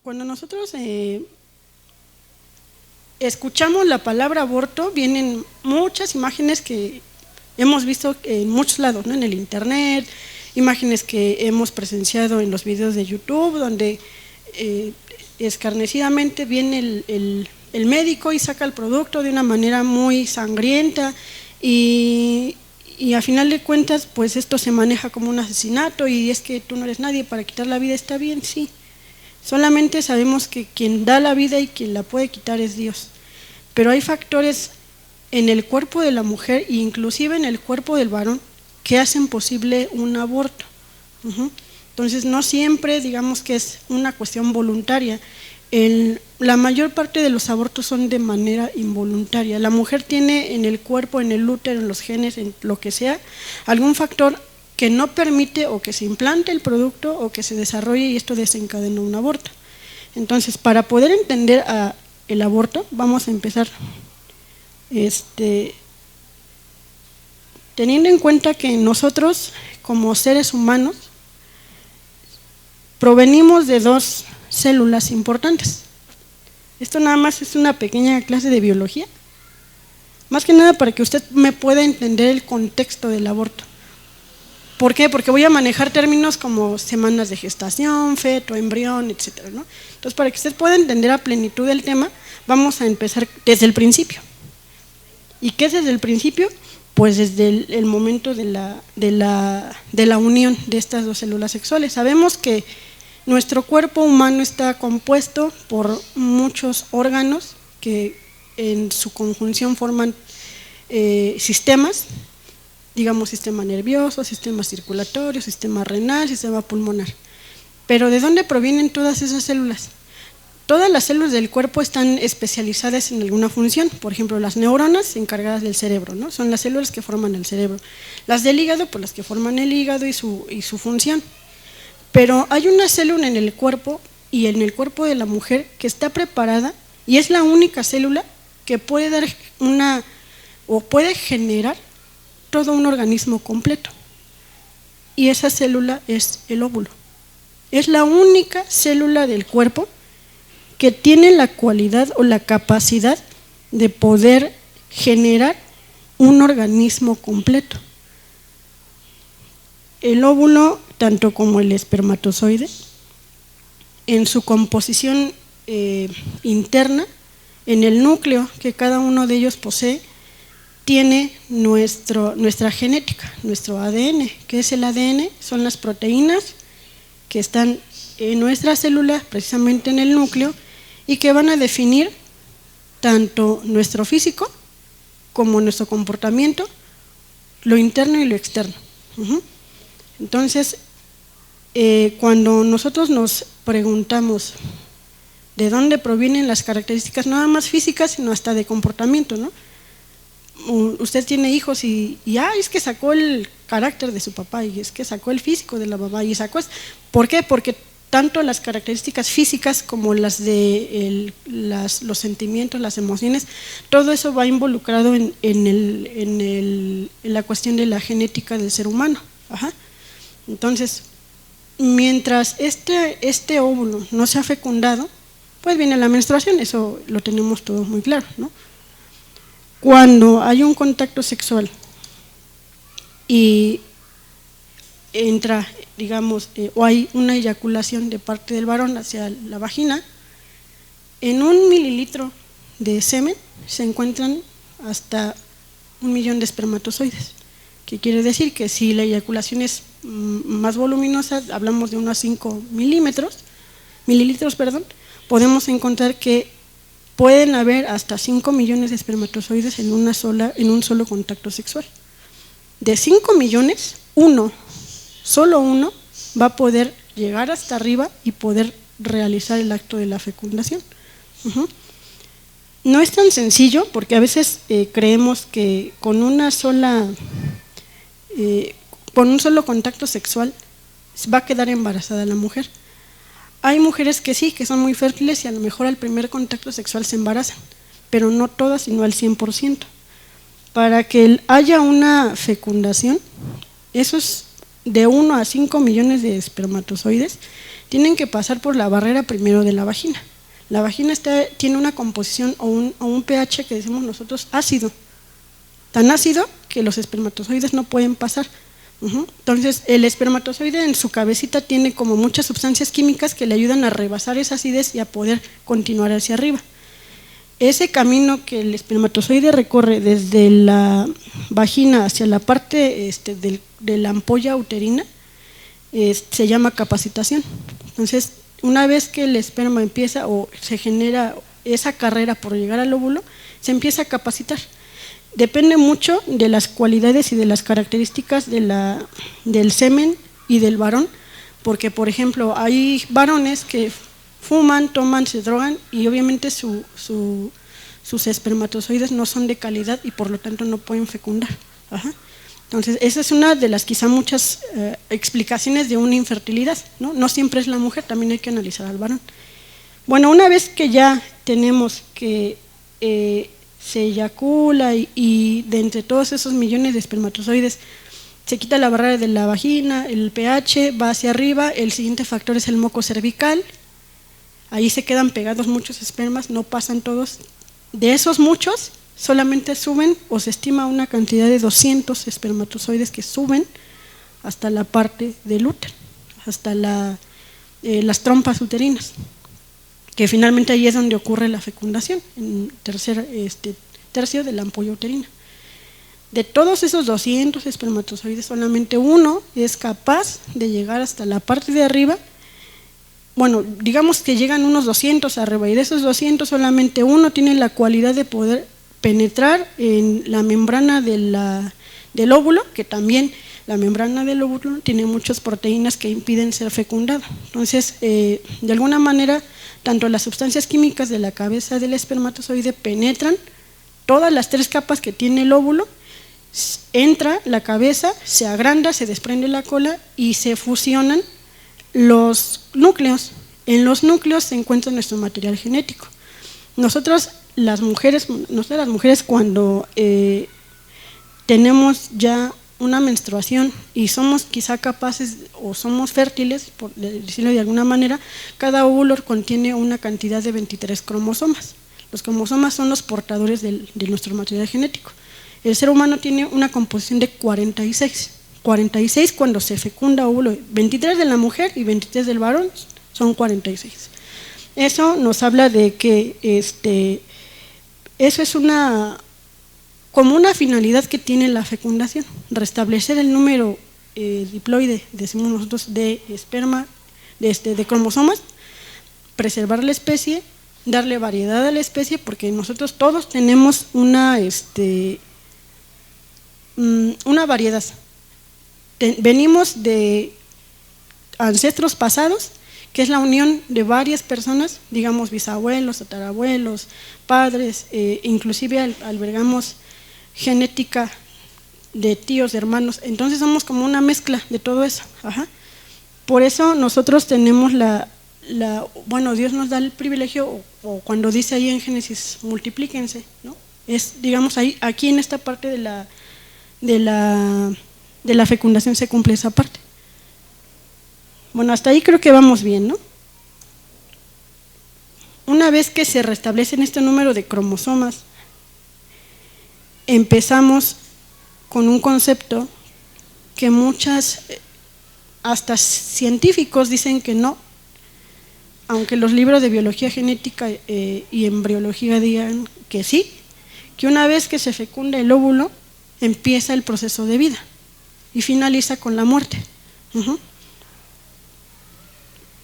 Cuando nosotros escuchamos la palabra aborto, vienen muchas imágenes que hemos visto en muchos lados, ¿no? En el internet, imágenes que hemos presenciado en los videos de YouTube, donde escarnecidamente viene el médico y saca el producto de una manera muy sangrienta y a final de cuentas pues esto se maneja como un asesinato y es que tú no eres nadie para quitar la vida. Está bien, sí, solamente sabemos que quien da la vida y quien la puede quitar es Dios, pero hay factores en el cuerpo de la mujer e inclusive en el cuerpo del varón que hacen posible un aborto. Entonces no siempre digamos que es una cuestión voluntaria. La mayor parte de los abortos son de manera involuntaria. La mujer tiene en el cuerpo, en el útero, en los genes, en lo que sea, algún factor que no permite o que se implante el producto o que se desarrolle y esto desencadena un aborto. Entonces, para poder entender el aborto, vamos a empezar teniendo en cuenta que nosotros, como seres humanos, provenimos de dos células importantes. Esto nada más es una pequeña clase de biología, más que nada para que usted me pueda entender el contexto del aborto. ¿Por qué? Porque voy a manejar términos como semanas de gestación, feto, embrión, etcétera, ¿no? Entonces, para que usted pueda entender a plenitud el tema, vamos a empezar desde el principio. ¿Y qué es desde el principio? Pues desde el momento de la unión de estas dos células sexuales. Sabemos que nuestro cuerpo humano está compuesto por muchos órganos que en su conjunción forman sistemas, digamos sistema nervioso, sistema circulatorio, sistema renal, sistema pulmonar. Pero ¿de dónde provienen todas esas células? Todas las células del cuerpo están especializadas en alguna función. Por ejemplo, las neuronas encargadas del cerebro, ¿no? Son las células que forman el cerebro. Las del hígado, pues las que forman el hígado y su función. Pero hay una célula en el cuerpo y en el cuerpo de la mujer que está preparada y es la única célula que puede dar puede generar todo un organismo completo. Y esa célula es el óvulo. Es la única célula del cuerpo que tiene la cualidad o la capacidad de poder generar un organismo completo. El óvulo, tanto como el espermatozoide, en su composición interna, en el núcleo que cada uno de ellos posee, tiene nuestra genética, nuestro ADN. ¿Qué es el ADN? Son las proteínas que están en nuestra célula, precisamente en el núcleo, y que van a definir tanto nuestro físico como nuestro comportamiento, lo interno y lo externo. Entonces, cuando nosotros nos preguntamos de dónde provienen las características, no nada más físicas, sino hasta de comportamiento, ¿no? Usted tiene hijos y es que sacó el carácter de su papá y es que sacó el físico de la mamá y sacó esto. ¿Por qué? Porque tanto las características físicas como las de los sentimientos, las emociones, todo eso va involucrado en la cuestión de la genética del ser humano. Entonces, mientras este óvulo no se ha fecundado, pues viene la menstruación, eso lo tenemos todos muy claro, ¿no? Cuando hay un contacto sexual y entra, digamos, o hay una eyaculación de parte del varón hacia la vagina, en 1 mililitro de semen se encuentran hasta 1 millón de espermatozoides, que quiere decir que si la eyaculación es más voluminosa, hablamos de unos 5 mililitros, podemos encontrar que pueden haber hasta 5 millones de espermatozoides en un solo contacto sexual. De 5 millones, solo uno va a poder llegar hasta arriba y poder realizar el acto de la fecundación. No es tan sencillo porque a veces creemos que con un solo contacto sexual va a quedar embarazada la mujer. Hay mujeres que sí, que son muy fértiles y a lo mejor al primer contacto sexual se embarazan, pero no todas, sino al 100%. Para que haya una fecundación, esos de 1 a 5 millones de espermatozoides tienen que pasar por la barrera primero de la vagina. La vagina tiene una composición o un pH que decimos nosotros ácido, tan ácido que los espermatozoides no pueden pasar. Entonces el espermatozoide en su cabecita tiene como muchas sustancias químicas que le ayudan a rebasar esa acidez y a poder continuar hacia arriba. Ese camino que el espermatozoide recorre desde la vagina hacia la parte de la ampolla uterina se llama capacitación. Entonces, una vez que el esperma empieza o se genera esa carrera por llegar al óvulo, se empieza a capacitar. Depende mucho de las cualidades y de las características del semen y del varón, porque, por ejemplo, hay varones que fuman, toman, se drogan y obviamente sus espermatozoides no son de calidad y por lo tanto no pueden fecundar. Entonces, esa es una de las quizá muchas explicaciones de una infertilidad, ¿no? No siempre es la mujer, también hay que analizar al varón. Bueno, una vez que ya tenemos que se eyacula y de entre todos esos millones de espermatozoides se quita la barrera de la vagina, el pH va hacia arriba, el siguiente factor es el moco cervical, ahí se quedan pegados muchos espermas, no pasan todos. De esos muchos, solamente suben o se estima una cantidad de 200 espermatozoides que suben hasta la parte del útero, hasta las trompas uterinas, que finalmente ahí es donde ocurre la fecundación, en tercio de la ampolla uterina. De todos esos 200 espermatozoides, solamente uno es capaz de llegar hasta la parte de arriba. Bueno, digamos que llegan unos 200 arriba y de esos 200 solamente uno tiene la cualidad de poder penetrar en la membrana del óvulo, que también la membrana del óvulo tiene muchas proteínas que impiden ser fecundado. Entonces, de alguna manera, tanto las sustancias químicas de la cabeza del espermatozoide penetran todas las 3 capas que tiene el óvulo, entra la cabeza, se agranda, se desprende la cola y se fusionan los núcleos. En los núcleos se encuentra nuestro material genético. Nosotras las mujeres cuando tenemos ya una menstruación y somos quizá capaces o somos fértiles, por decirlo de alguna manera, cada óvulo contiene una cantidad de 23 cromosomas. Los cromosomas son los portadores de nuestro material genético. El ser humano tiene una composición de 46. 46 cuando se fecunda óvulo, 23 de la mujer y 23 del varón, son 46. Eso nos habla de que eso es como una finalidad que tiene la fecundación, restablecer el número diploide, decimos nosotros, de esperma, de cromosomas, preservar la especie, darle variedad a la especie, porque nosotros todos tenemos una variedad. Venimos de ancestros pasados, que es la unión de varias personas, digamos bisabuelos, tatarabuelos, padres, inclusive albergamos genética de tíos, de hermanos, entonces somos como una mezcla de todo eso. Por eso nosotros tenemos bueno, Dios nos da el privilegio, o cuando dice ahí en Génesis, multiplíquense, ¿no? Es, digamos, ahí, aquí en esta parte de la fecundación se cumple esa parte. Bueno, hasta ahí creo que vamos bien, ¿no? Una vez que se restablecen este número de cromosomas, empezamos con un concepto que hasta científicos dicen que no, aunque los libros de biología genética y embriología digan que sí, que una vez que se fecunda el óvulo, empieza el proceso de vida y finaliza con la muerte.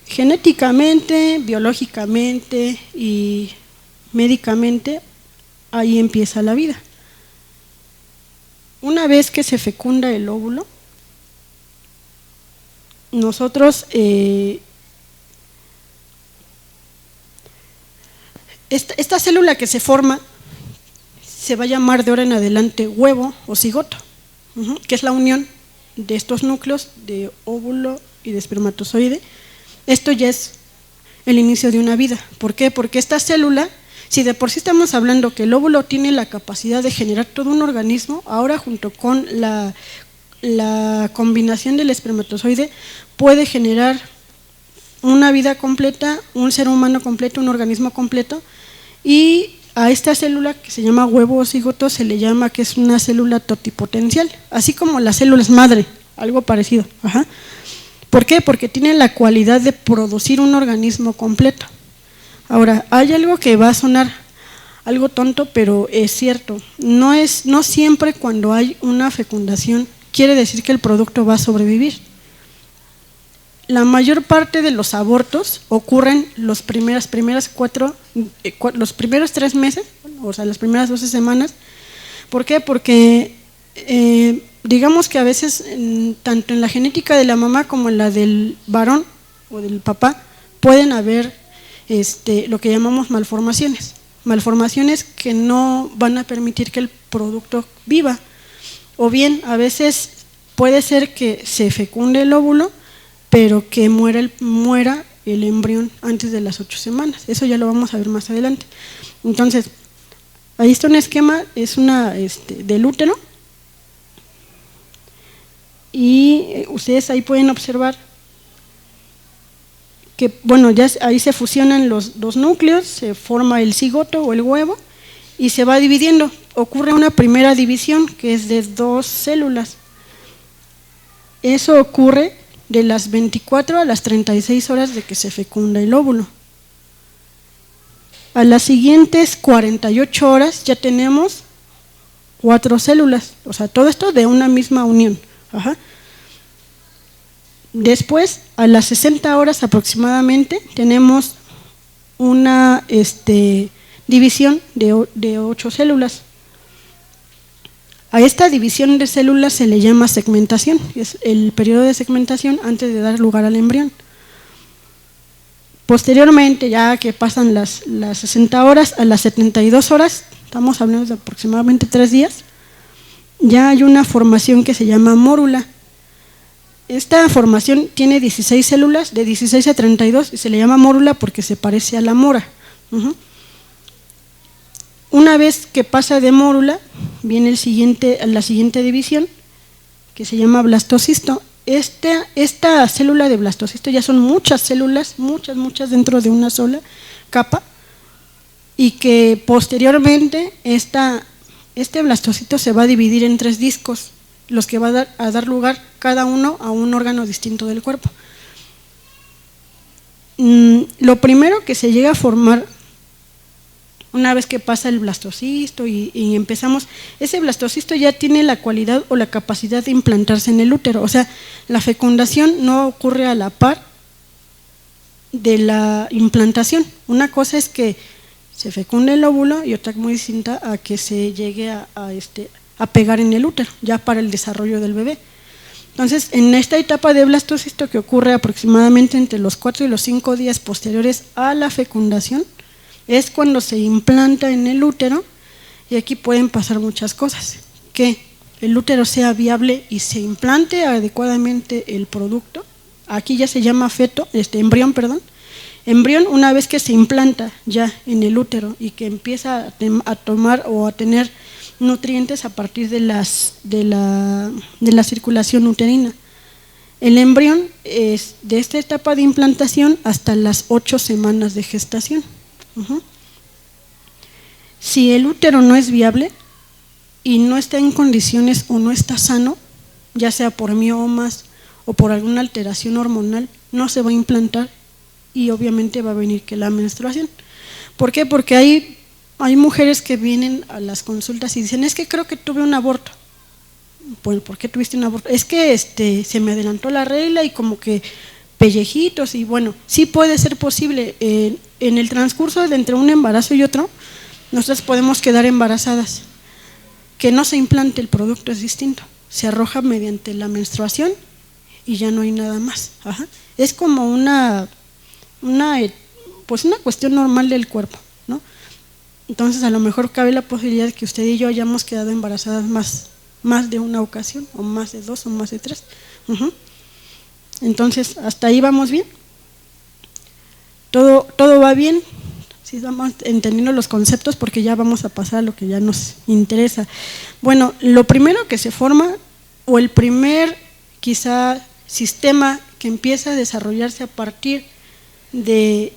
Genéticamente, biológicamente y médicamente, ahí empieza la vida. Una vez que se fecunda el óvulo, nosotros esta célula que se forma se va a llamar de ahora en adelante huevo o cigoto, que es la unión de estos núcleos de óvulo y de espermatozoide. Esto ya es el inicio de una vida. ¿Por qué? Porque esta célula, si de por sí estamos hablando que el óvulo tiene la capacidad de generar todo un organismo, ahora junto con la combinación del espermatozoide puede generar una vida completa, un ser humano completo, un organismo completo, y a esta célula que se llama huevo o cigoto se le llama que es una célula totipotencial, así como las células madre, algo parecido. Ajá. ¿Por qué? Porque tiene la cualidad de producir un organismo completo. Ahora, hay algo que va a sonar algo tonto, pero es cierto. No siempre cuando hay una fecundación quiere decir que el producto va a sobrevivir. La mayor parte de los abortos ocurren los primeros 3 meses, o sea, las primeras 12 semanas. ¿Por qué? Porque digamos que a veces, tanto en la genética de la mamá como en la del varón o del papá, pueden haber lo que llamamos malformaciones. Malformaciones que no van a permitir que el producto viva. O bien, a veces puede ser que se fecunde el óvulo, pero que muera el embrión antes de las 8 semanas. Eso ya lo vamos a ver más adelante. Entonces, ahí está un esquema, es del útero, y ustedes ahí pueden observar que, bueno, ya ahí se fusionan los dos núcleos, se forma el cigoto o el huevo y se va dividiendo. Ocurre una primera división que es de 2 células. Eso ocurre de las 24 a las 36 horas de que se fecunda el óvulo. A las siguientes 48 horas ya tenemos 4 células, o sea, todo esto de una misma unión. Ajá. Después, a las 60 horas aproximadamente, tenemos una división de 8 células. A esta división de células se le llama segmentación, es el periodo de segmentación antes de dar lugar al embrión. Posteriormente, ya que pasan las 60 horas, a las 72 horas, estamos hablando de aproximadamente 3 días, ya hay una formación que se llama mórula. Esta formación tiene 16 células, de 16 a 32, y se le llama mórula porque se parece a la mora. Una vez que pasa de mórula, viene la siguiente división, que se llama blastocisto. Esta célula de blastocisto ya son muchas células, muchas dentro de una sola capa, y que posteriormente este blastocisto se va a dividir en 3 discos, los que va a dar lugar cada uno a un órgano distinto del cuerpo. Lo primero que se llega a formar una vez que pasa el blastocisto y empezamos, ese blastocisto ya tiene la cualidad o la capacidad de implantarse en el útero, o sea, la fecundación no ocurre a la par de la implantación. Una cosa es que se fecunde el óvulo y otra muy distinta a que se llegue a pegar en el útero, ya para el desarrollo del bebé. Entonces, en esta etapa de blastocisto, que ocurre aproximadamente entre los 4 y los 5 días posteriores a la fecundación, es cuando se implanta en el útero, y aquí pueden pasar muchas cosas, que el útero sea viable y se implante adecuadamente el producto. Aquí ya se llama embrión, embrión. Una vez que se implanta ya en el útero y que empieza a tomar o a tener nutrientes a partir de la circulación uterina. El embrión es de esta etapa de implantación hasta las 8 semanas de gestación. Si el útero no es viable y no está en condiciones o no está sano, ya sea por miomas o por alguna alteración hormonal, no se va a implantar y obviamente va a venir que la menstruación. ¿Por qué? Porque hay mujeres que vienen a las consultas y dicen, es que creo que tuve un aborto. Bueno, ¿por qué tuviste un aborto? Es que se me adelantó la regla y como que pellejitos, y bueno, sí puede ser posible. En el transcurso de entre un embarazo y otro, nosotras podemos quedar embarazadas. Que no se implante el producto es distinto, se arroja mediante la menstruación y ya no hay nada más. Ajá. Es como una cuestión normal del cuerpo, ¿no? Entonces a lo mejor cabe la posibilidad de que usted y yo hayamos quedado embarazadas más de una ocasión, o más de 2 o más de 3. Entonces, hasta ahí vamos bien. Todo va bien. Sí, vamos entendiendo los conceptos, porque ya vamos a pasar a lo que ya nos interesa. Bueno, lo primero que se forma, o el primer quizá sistema que empieza a desarrollarse a partir de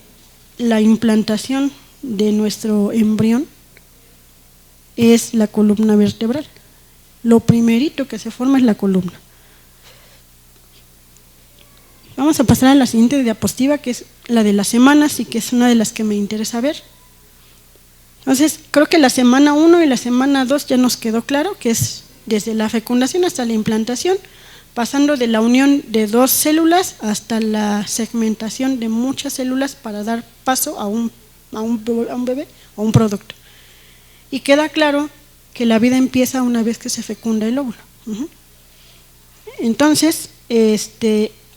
la implantación de nuestro embrión es la columna vertebral. Lo primerito que se forma es la columna. Vamos a pasar a la siguiente diapositiva, que es la de las semanas y que es una de las que me interesa ver. Entonces, creo que la semana 1 y la semana 2 ya nos quedó claro que es desde la fecundación hasta la implantación, pasando de la unión de 2 células hasta la segmentación de muchas células para dar paso a un bebé o un producto. Y queda claro que la vida empieza una vez que se fecunda el óvulo. Entonces,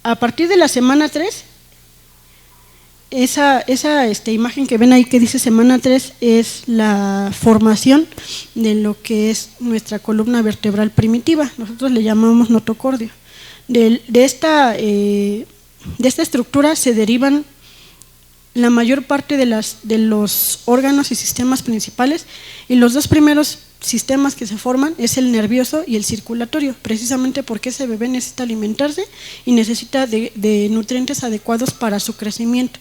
a partir de la semana 3, esa imagen que ven ahí que dice semana 3 es la formación de lo que es nuestra columna vertebral primitiva. Nosotros le llamamos notocordio. De esta estructura se derivan la mayor parte de los órganos y sistemas principales, y los 2 primeros sistemas que se forman es el nervioso y el circulatorio, precisamente porque ese bebé necesita alimentarse y necesita de nutrientes adecuados para su crecimiento.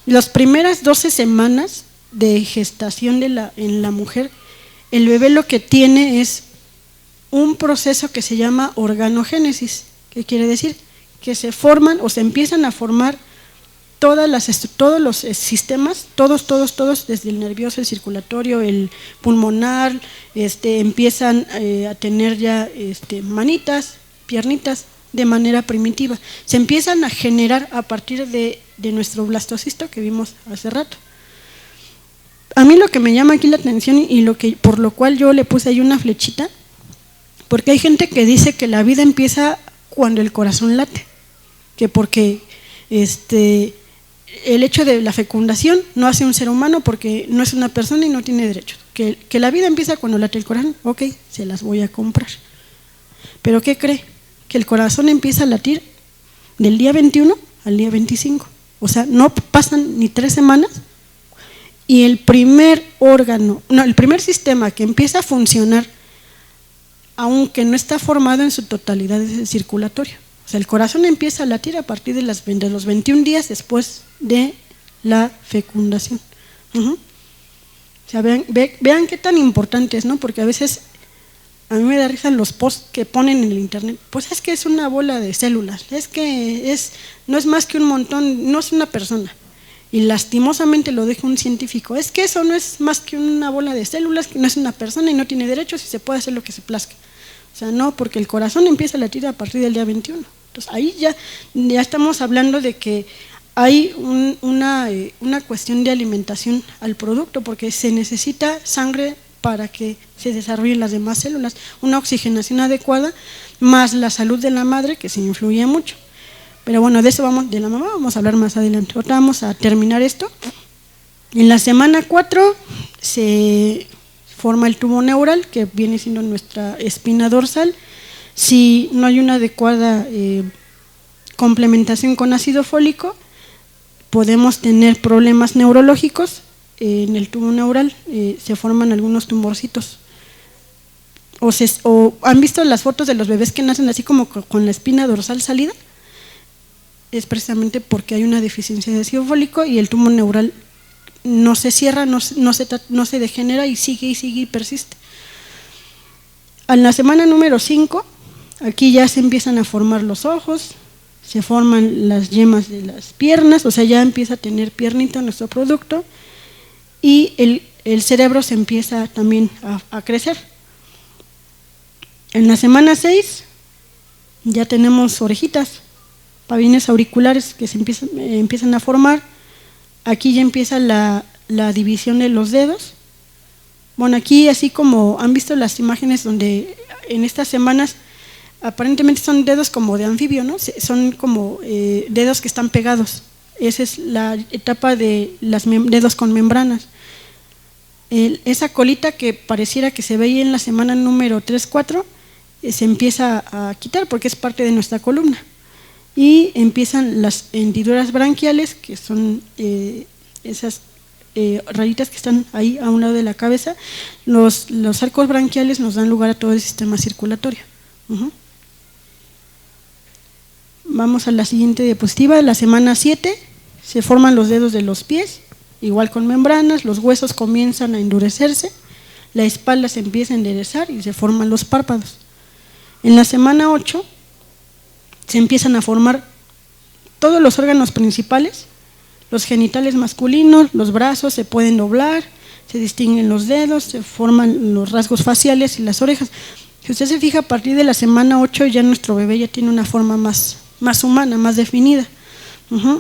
Las primeras 12 semanas de gestación en la mujer, el bebé lo que tiene es un proceso que se llama organogénesis. ¿Qué quiere decir? Que se forman o se empiezan a formar todos los sistemas, todos, desde el nervioso, el circulatorio, el pulmonar, empiezan a tener ya manitas, piernitas, de manera primitiva. Se empiezan a generar a partir de nuestro blastocisto que vimos hace rato. A mí lo que me llama aquí la atención y por lo cual yo le puse ahí una flechita, porque hay gente que dice que la vida empieza cuando el corazón late, que porque el hecho de la fecundación no hace un ser humano porque no es una persona y no tiene derechos. Que la vida empieza cuando late el corazón, ok, se las voy a comprar. ¿Pero qué cree? Que el corazón empieza a latir del día 21 al día 25. O sea, no pasan ni 3 semanas y el primer sistema que empieza a funcionar, aunque no está formado en su totalidad, es el circulatorio. O sea, el corazón empieza a latir a partir de los 21 días después de la fecundación. O sea, vean qué tan importante es, ¿no? Porque a veces a mí me da risa los posts que ponen en el internet. Pues es que es una bola de células, es que no es más que un montón, no es una persona. Y lastimosamente lo dijo un científico, es que eso no es más que una bola de células, que no es una persona y no tiene derechos y se puede hacer lo que se plazca. O sea, no, porque el corazón empieza a latir a partir del día 21. Entonces ahí ya estamos hablando de que hay una cuestión de alimentación al producto, porque se necesita sangre para que se desarrollen las demás células, una oxigenación adecuada, más la salud de la madre, que se influye mucho. Pero bueno, de la mamá vamos a hablar más adelante. Ahora vamos a terminar esto. En la semana 4 se forma el tubo neural, que viene siendo nuestra espina dorsal. Si no hay una adecuada complementación con ácido fólico, podemos tener problemas neurológicos. En el tubo neural se forman algunos tumorcitos. O han visto las fotos de los bebés que nacen así como con la espina dorsal salida. Es precisamente porque hay una deficiencia de ácido fólico y el tubo neural no se cierra, no se degenera y sigue y persiste. En la semana número 5, aquí ya se empiezan a formar los ojos, se forman las yemas de las piernas, o sea, ya empieza a tener piernita nuestro producto, y el cerebro se empieza también a crecer. En la semana 6 ya tenemos orejitas, pabines auriculares que se empiezan a formar. Aquí ya empieza la división de los dedos. Bueno, aquí así como han visto las imágenes donde en estas semanas aparentemente son dedos como de anfibio, ¿no? Son como dedos que están pegados. Esa es la etapa de los dedos con membranas. Esa colita que pareciera que se veía en la semana número 3-4 se empieza a quitar porque es parte de nuestra columna. Y empiezan las hendiduras branquiales, que son esas rayitas que están ahí a un lado de la cabeza. Los arcos branquiales nos dan lugar a todo el sistema circulatorio. Vamos a la siguiente diapositiva. La semana 7 se forman los dedos de los pies, igual con membranas, los huesos comienzan a endurecerse, la espalda se empieza a enderezar y se forman los párpados. En la semana 8 se empiezan a formar todos los órganos principales, los genitales masculinos, los brazos se pueden doblar, se distinguen los dedos, se forman los rasgos faciales y las orejas. Si usted se fija, a partir de la semana 8 ya nuestro bebé ya tiene una forma más humana, más definida.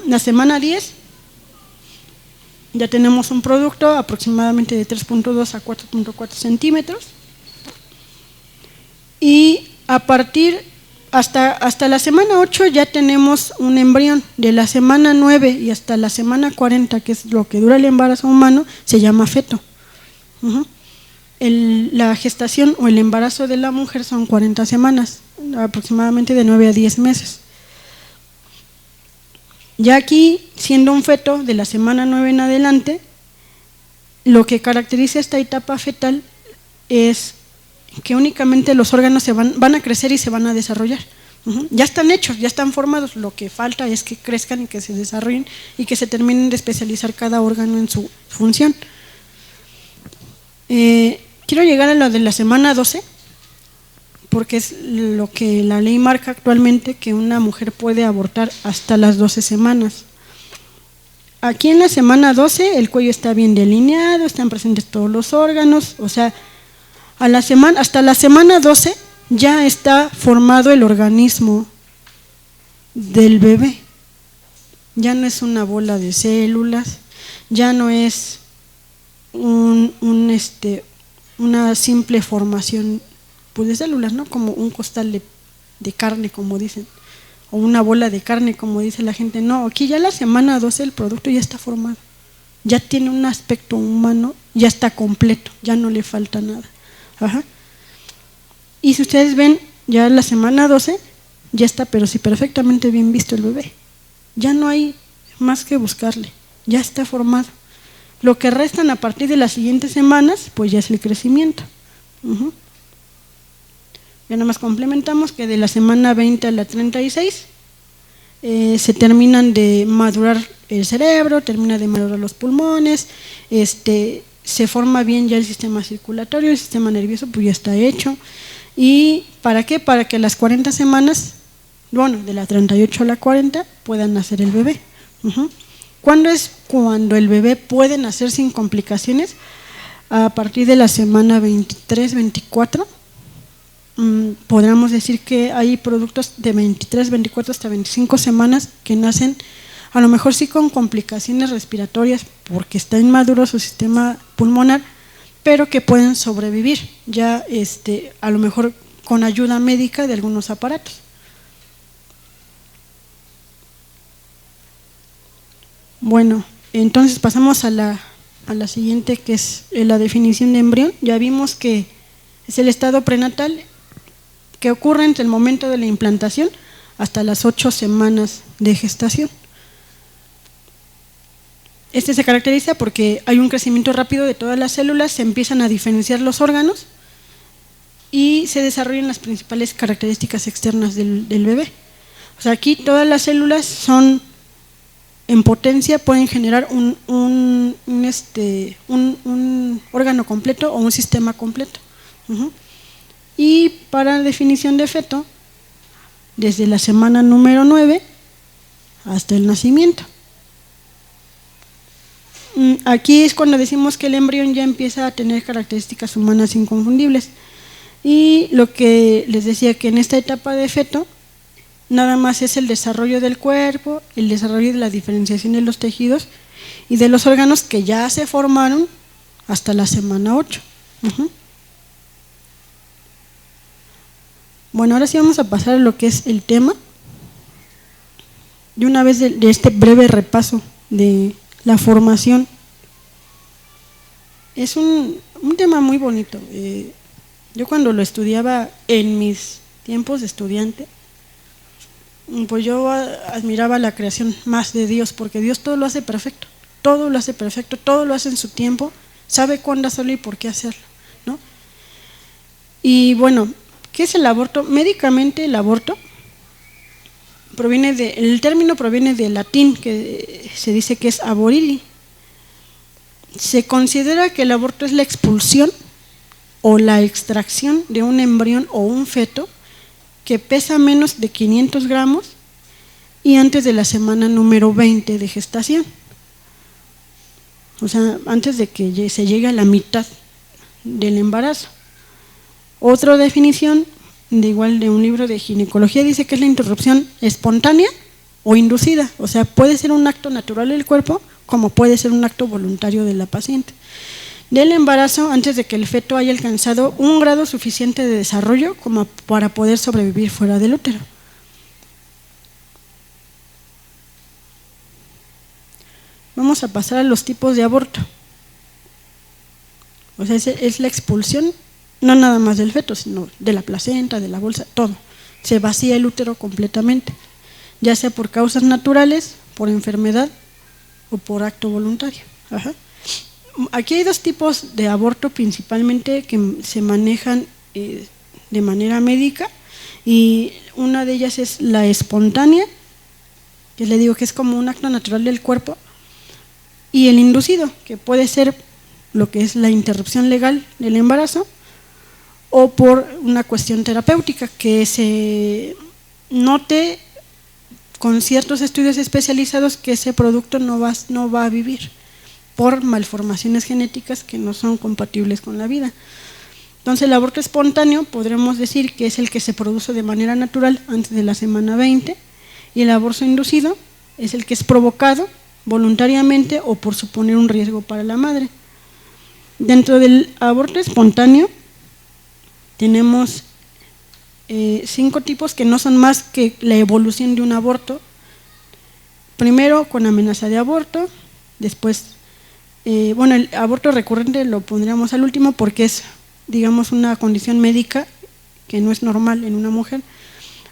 La semana 10 ya tenemos un producto aproximadamente de 3.2 a 4.4 centímetros y a partir hasta la semana 8 ya tenemos un embrión. De la semana 9 y hasta la semana 40, que es lo que dura el embarazo humano, se llama feto. La gestación o el embarazo de la mujer son 40 semanas, aproximadamente de 9 a 10 meses. Ya aquí, siendo un feto de la semana 9 en adelante, lo que caracteriza esta etapa fetal es que únicamente los órganos van a crecer y se van a desarrollar. Ya están hechos, ya están formados, lo que falta es que crezcan y que se desarrollen y que se terminen de especializar cada órgano en su función. Quiero llegar a lo de la semana 12, porque es lo que la ley marca actualmente, que una mujer puede abortar hasta las 12 semanas. Aquí en la semana 12 el cuello está bien delineado, están presentes todos los órganos, o sea, hasta la semana 12 ya está formado el organismo del bebé. Ya no es una bola de células, ya no es una simple formación pues de células, ¿no? Como un costal de carne, como dicen, o una bola de carne, como dice la gente. No, aquí ya la semana 12 el producto ya está formado, ya tiene un aspecto humano, ya está completo, ya no le falta nada. Y si ustedes ven, ya en la semana 12 ya está, pero sí, perfectamente bien visto el bebé. Ya no hay más que buscarle, ya está formado. Lo que restan a partir de las siguientes semanas, pues ya es el crecimiento. Ya nada más complementamos que de la semana 20 a la 36 se terminan de madurar el cerebro, termina de madurar los pulmones, se forma bien ya el sistema circulatorio, el sistema nervioso pues ya está hecho. ¿Y para qué? Para que a las 40 semanas, bueno, de la 38 a la 40 puedan nacer el bebé. ¿Cuándo es cuando el bebé puede nacer sin complicaciones? A partir de la semana 23, 24, podríamos decir que hay productos de 23, 24 hasta 25 semanas que nacen a lo mejor sí con complicaciones respiratorias porque está inmaduro su sistema pulmonar, pero que pueden sobrevivir ya a lo mejor con ayuda médica de algunos aparatos. Bueno, entonces pasamos a la siguiente, que es la definición de embrión. Ya vimos que es el estado prenatal que ocurre entre el momento de la implantación hasta las 8 semanas de gestación. Se caracteriza porque hay un crecimiento rápido de todas las células, se empiezan a diferenciar los órganos y se desarrollan las principales características externas del bebé. O sea, aquí todas las células son en potencia, pueden generar un órgano completo o un sistema completo. Y para la definición de feto, desde la semana número 9 hasta el nacimiento. Aquí es cuando decimos que el embrión ya empieza a tener características humanas inconfundibles. Y lo que les decía, que en esta etapa de feto nada más es el desarrollo del cuerpo, el desarrollo de la diferenciación de los tejidos y de los órganos que ya se formaron hasta la semana 8. Bueno, ahora sí vamos a pasar a lo que es el tema. De una vez de este breve repaso de la formación. Es un tema muy bonito. Yo cuando lo estudiaba en mis tiempos de estudiante, pues yo admiraba la creación más de Dios, porque Dios todo lo hace perfecto, todo lo hace perfecto, todo lo hace en su tiempo, sabe cuándo hacerlo y por qué hacerlo, ¿no? Y bueno, ¿qué es el aborto? Médicamente el aborto el término proviene del latín, que se dice que es aboriri. Se considera que el aborto es la expulsión o la extracción de un embrión o un feto que pesa menos de 500 gramos y antes de la semana número 20 de gestación. O sea, antes de que se llegue a la mitad del embarazo. Otra definición de un libro de ginecología dice que es la interrupción espontánea o inducida. O sea, puede ser un acto natural del cuerpo como puede ser un acto voluntario de la paciente. Del embarazo antes de que el feto haya alcanzado un grado suficiente de desarrollo como para poder sobrevivir fuera del útero. Vamos a pasar a los tipos de aborto. O sea, es la expulsión, no nada más del feto, sino de la placenta, de la bolsa, todo. Se vacía el útero completamente, ya sea por causas naturales, por enfermedad o por acto voluntario. Ajá. Aquí hay dos tipos de aborto principalmente que se manejan de manera médica, y una de ellas es la espontánea, que le digo que es como un acto natural del cuerpo, y el inducido, que puede ser lo que es la interrupción legal del embarazo o por una cuestión terapéutica que se note con ciertos estudios especializados que ese producto no va a vivir por malformaciones genéticas que no son compatibles con la vida. Entonces el aborto espontáneo podremos decir que es el que se produce de manera natural antes de la semana 20, y el aborto inducido es el que es provocado voluntariamente o por suponer un riesgo para la madre. Dentro del aborto espontáneo tenemos 5 tipos que no son más que la evolución de un aborto. Primero con amenaza de aborto, después, el aborto recurrente lo pondríamos al último porque es, digamos, una condición médica que no es normal en una mujer.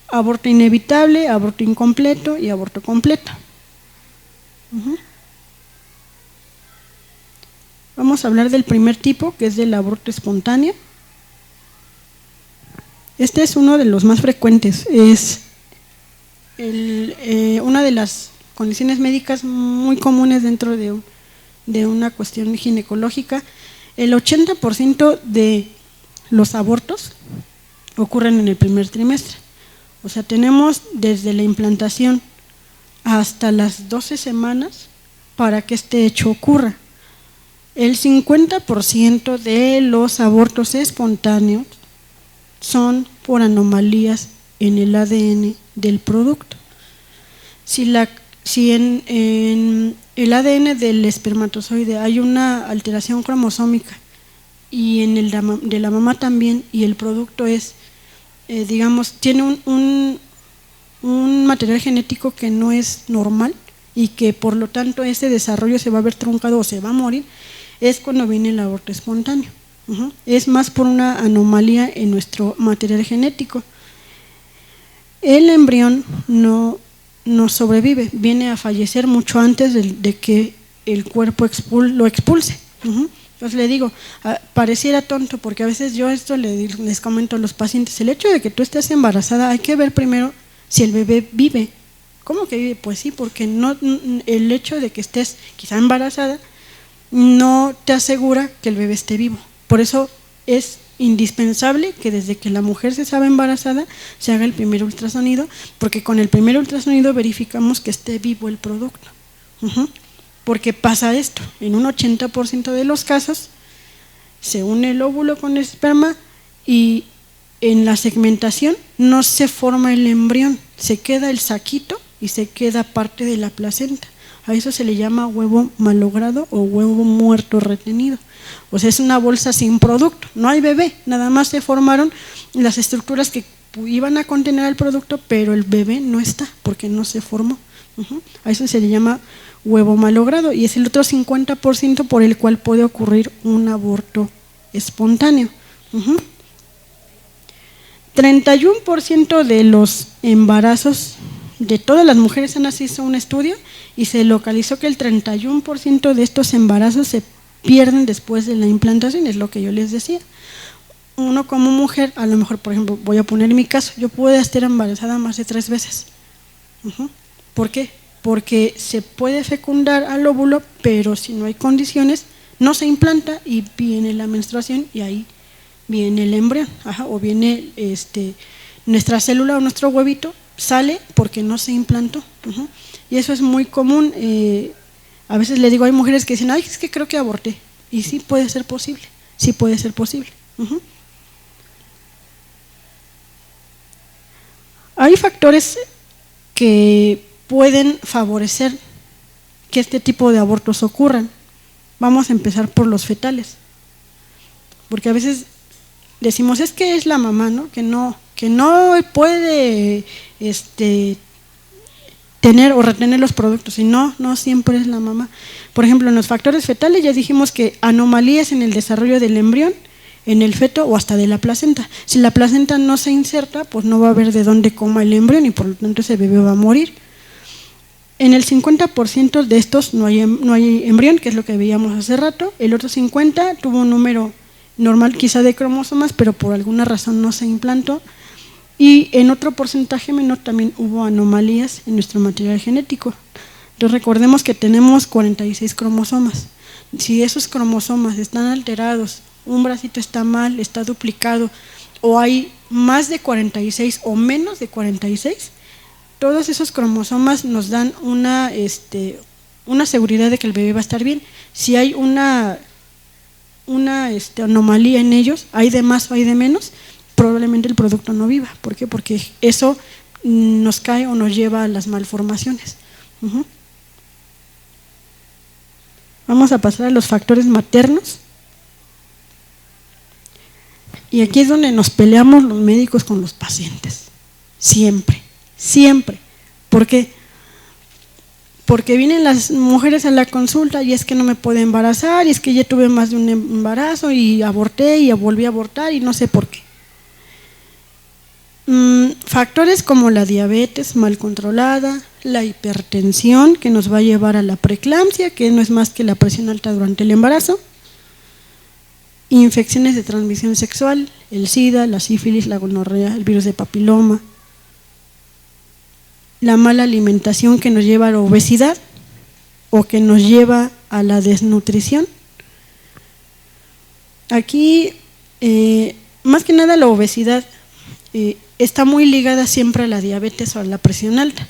Aborto inevitable, aborto incompleto y aborto completo. Vamos a hablar del primer tipo, que es del aborto espontáneo. Este es uno de los más frecuentes, es una de las condiciones médicas muy comunes dentro de una cuestión ginecológica. El 80% de los abortos ocurren en el primer trimestre. O sea, tenemos desde la implantación hasta las 12 semanas para que este hecho ocurra. El 50% de los abortos espontáneos son por anomalías en el ADN del producto. Si en el ADN del espermatozoide hay una alteración cromosómica y en el de la mamá también, y el producto es, tiene un material genético que no es normal y que por lo tanto ese desarrollo se va a ver truncado o se va a morir, es cuando viene el aborto espontáneo. Es más por una anomalía en nuestro material genético. El embrión no sobrevive, viene a fallecer mucho antes de que el cuerpo lo expulse. Entonces le digo, pareciera tonto, porque a veces yo esto les comento a los pacientes: el hecho de que tú estés embarazada, hay que ver primero si el bebé vive. ¿Cómo que vive? Pues sí, porque el hecho de que estés quizá embarazada no te asegura que el bebé esté vivo. Por eso es indispensable que desde que la mujer se sabe embarazada se haga el primer ultrasonido, porque con el primer ultrasonido verificamos que esté vivo el producto. Porque pasa esto, en un 80% de los casos se une el óvulo con el esperma y en la segmentación no se forma el embrión, se queda el saquito y se queda parte de la placenta. A eso se le llama huevo malogrado o huevo muerto retenido. O sea, es una bolsa sin producto, no hay bebé, nada más se formaron las estructuras que iban a contener el producto, pero el bebé no está porque no se formó. A eso se le llama huevo malogrado, y es el otro 50% por el cual puede ocurrir un aborto espontáneo. 31% de los embarazos de todas las mujeres se hizo un estudio y se localizó que el 31% de estos embarazos se pierden después de la implantación, es lo que yo les decía. Uno como mujer, a lo mejor, por ejemplo, voy a poner mi caso, yo puedo estar embarazada más de 3 veces. ¿Por qué? Porque se puede fecundar al óvulo, pero si no hay condiciones, no se implanta y viene la menstruación y ahí viene el embrión, o viene nuestra célula o nuestro huevito, sale porque no se implantó. Y eso es muy común. A veces le digo, hay mujeres que dicen, ay, es que creo que aborté. Y sí puede ser posible, sí puede ser posible. Hay factores que pueden favorecer que este tipo de abortos ocurran. Vamos a empezar por los fetales, porque a veces decimos, es que es la mamá, ¿no? Que no puede tener o retener los productos, y no siempre es la mamá. Por ejemplo, en los factores fetales ya dijimos que anomalías en el desarrollo del embrión, en el feto o hasta de la placenta. Si la placenta no se inserta, pues no va a haber de dónde coma el embrión y por lo tanto ese bebé va a morir. En el 50% de estos no hay embrión, que es lo que veíamos hace rato. El otro 50% tuvo un número normal quizá de cromosomas, pero por alguna razón no se implantó. Y en otro porcentaje menor también hubo anomalías en nuestro material genético. Entonces recordemos que tenemos 46 cromosomas. Si esos cromosomas están alterados, un bracito está mal, está duplicado, o hay más de 46 o menos de 46, todos esos cromosomas nos dan una seguridad de que el bebé va a estar bien. Si hay una anomalía en ellos, hay de más o hay de menos, probablemente el producto no viva. ¿Por qué? Porque eso nos cae o nos lleva a las malformaciones. Vamos a pasar a los factores maternos. Y aquí es donde nos peleamos los médicos con los pacientes. Siempre, siempre. ¿Por qué? Porque vienen las mujeres a la consulta y es que no me puedo embarazar, y es que ya tuve más de un embarazo y aborté y volví a abortar y no sé por qué. Factores como la diabetes mal controlada, la hipertensión que nos va a llevar a la preeclampsia, que no es más que la presión alta durante el embarazo, infecciones de transmisión sexual, el SIDA, la sífilis, la gonorrea, el virus de papiloma, la mala alimentación que nos lleva a la obesidad o que nos lleva a la desnutrición. Aquí, más que nada la obesidad está muy ligada siempre a la diabetes o a la presión alta.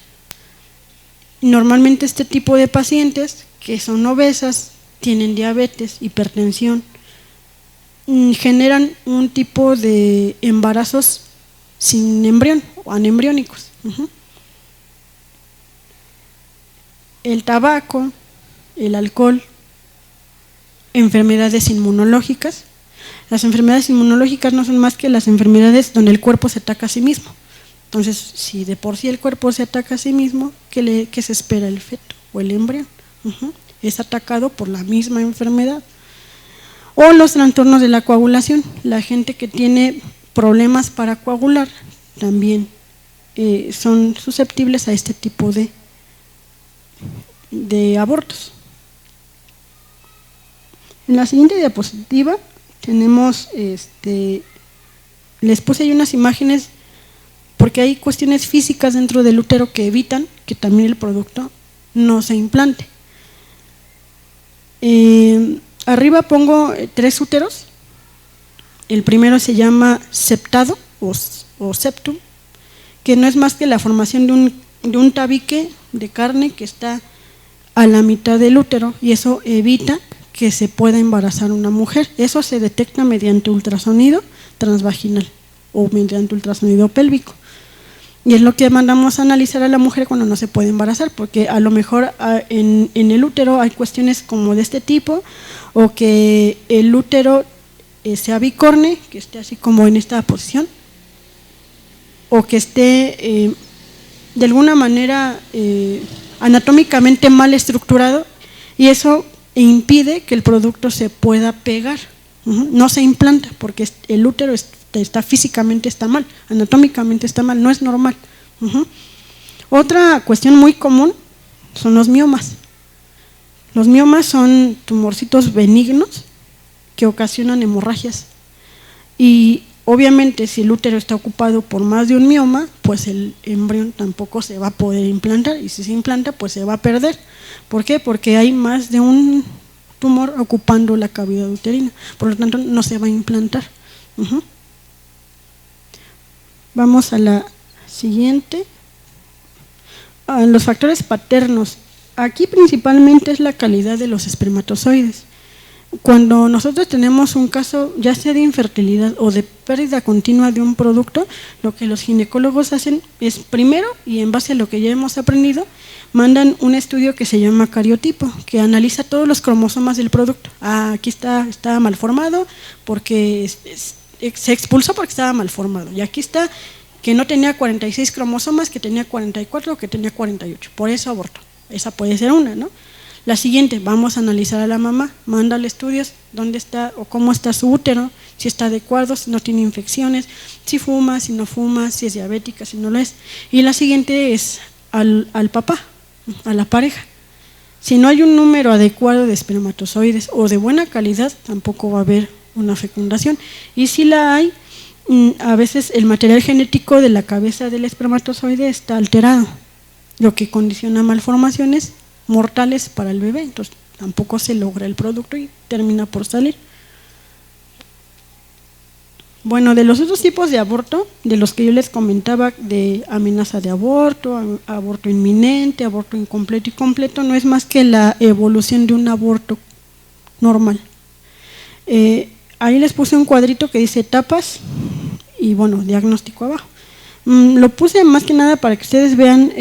Normalmente este tipo de pacientes que son obesas, tienen diabetes, hipertensión, generan un tipo de embarazos sin embrión o anembriónicos. El tabaco, el alcohol, enfermedades inmunológicas. Las enfermedades inmunológicas no son más que las enfermedades donde el cuerpo se ataca a sí mismo. Entonces, si de por sí el cuerpo se ataca a sí mismo, ¿qué se espera el feto o el embrión? Es atacado por la misma enfermedad. O los trastornos de la coagulación. La gente que tiene problemas para coagular también son susceptibles a este tipo de abortos. En la siguiente diapositiva tenemos, les puse ahí unas imágenes porque hay cuestiones físicas dentro del útero que evitan que también el producto no se implante. Arriba pongo 3 úteros. El primero se llama septado o septum, que no es más que la formación de un tabique de carne que está a la mitad del útero, y eso evita que se pueda embarazar una mujer. Eso se detecta mediante ultrasonido transvaginal o mediante ultrasonido pélvico. Y es lo que mandamos a analizar a la mujer cuando no se puede embarazar, porque a lo mejor en el útero hay cuestiones como de este tipo, o que el útero sea bicorne, que esté así como en esta posición, o que esté de alguna manera anatómicamente mal estructurado, y eso impide que el producto se pueda pegar. No se implanta porque el útero físicamente está mal, anatómicamente está mal, no es normal. Otra cuestión muy común son los miomas. Los miomas son tumorcitos benignos que ocasionan hemorragias, y Obviamente, si el útero está ocupado por más de un mioma, pues el embrión tampoco se va a poder implantar, y si se implanta, pues se va a perder. ¿Por qué? Porque hay más de un tumor ocupando la cavidad uterina, por lo tanto no se va a implantar. Vamos a la siguiente. Los factores paternos. Aquí principalmente es la calidad de los espermatozoides. Cuando nosotros tenemos un caso ya sea de infertilidad o de pérdida continua de un producto, lo que los ginecólogos hacen es primero, y en base a lo que ya hemos aprendido, mandan un estudio que se llama cariotipo, que analiza todos los cromosomas del producto. Aquí está mal porque se expulsó porque estaba mal formado, y aquí está que no tenía 46 cromosomas, que tenía 44 o que tenía 48, por eso abortó. Esa puede ser una, ¿no? La siguiente, vamos a analizar a la mamá, mándale estudios, dónde está o cómo está su útero, si está adecuado, si no tiene infecciones, si fuma, si no fuma, si es diabética, si no lo es. Y la siguiente es al papá, a la pareja. Si no hay un número adecuado de espermatozoides o de buena calidad, tampoco va a haber una fecundación. Y si la hay, a veces el material genético de la cabeza del espermatozoide está alterado, lo que condiciona malformaciones mortales para el bebé, entonces tampoco se logra el producto y termina por salir. Bueno, de los otros tipos de aborto, de los que yo les comentaba, de amenaza de aborto, aborto inminente, aborto incompleto y completo, no es más que la evolución de un aborto normal. Ahí les puse un cuadrito que dice etapas y bueno, diagnóstico abajo. Lo puse más que nada para que ustedes vean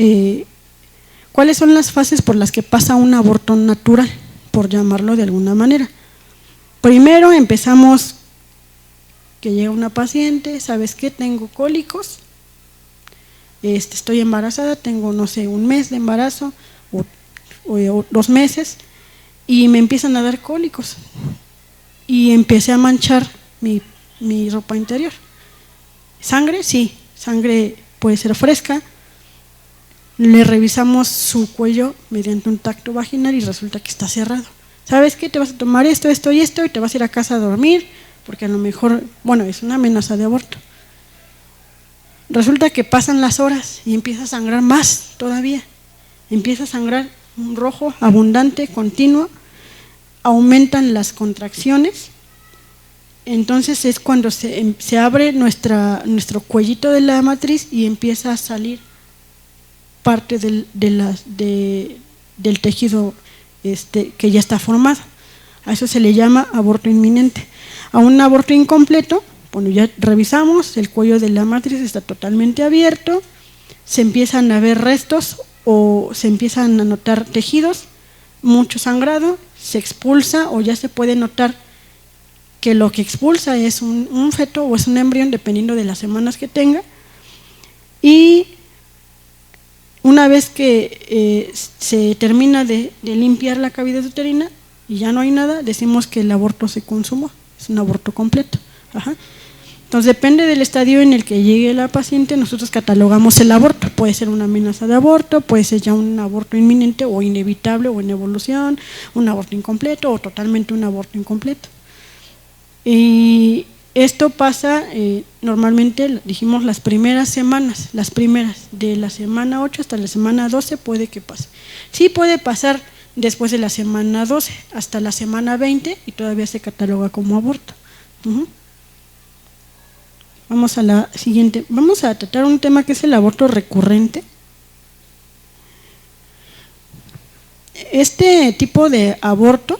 cuáles son las fases por las que pasa un aborto natural, por llamarlo de alguna manera. Primero empezamos que llega una paciente, ¿sabes qué? Tengo cólicos, estoy embarazada, tengo no sé, un mes de embarazo o 2 meses y me empiezan a dar cólicos y empecé a manchar mi ropa interior. ¿Sangre? Sí, sangre puede ser fresca. Le revisamos su cuello mediante un tacto vaginal y resulta que está cerrado. ¿Sabes qué? Te vas a tomar esto, esto y esto y te vas a ir a casa a dormir porque a lo mejor, bueno, es una amenaza de aborto. Resulta que pasan las horas y empieza a sangrar más todavía. Empieza a sangrar un rojo abundante, continuo, aumentan las contracciones. Entonces es cuando se abre nuestro cuellito de la matriz y empieza a salir parte del tejido que ya está formado. A eso se le llama aborto inminente. A un aborto incompleto, bueno, ya revisamos, el cuello de la matriz está totalmente abierto, se empiezan a ver restos o se empiezan a notar tejidos, mucho sangrado, se expulsa o ya se puede notar que lo que expulsa es un feto o es un embrión, dependiendo de las semanas que tenga. Y una vez que se termina de limpiar la cavidad uterina y ya no hay nada, decimos que el aborto se consumó, es un aborto completo. Entonces depende del estadio en el que llegue la paciente, nosotros catalogamos el aborto. Puede ser una amenaza de aborto, puede ser ya un aborto inminente o inevitable o en evolución, un aborto incompleto o totalmente un aborto incompleto. Y esto pasa normalmente, dijimos, las primeras semanas, de la semana 8 hasta la semana 12 puede que pase. Sí puede pasar después de la semana 12 hasta la semana 20 y todavía se cataloga como aborto. Vamos a la siguiente. Vamos a tratar un tema que es el aborto recurrente. Este tipo de aborto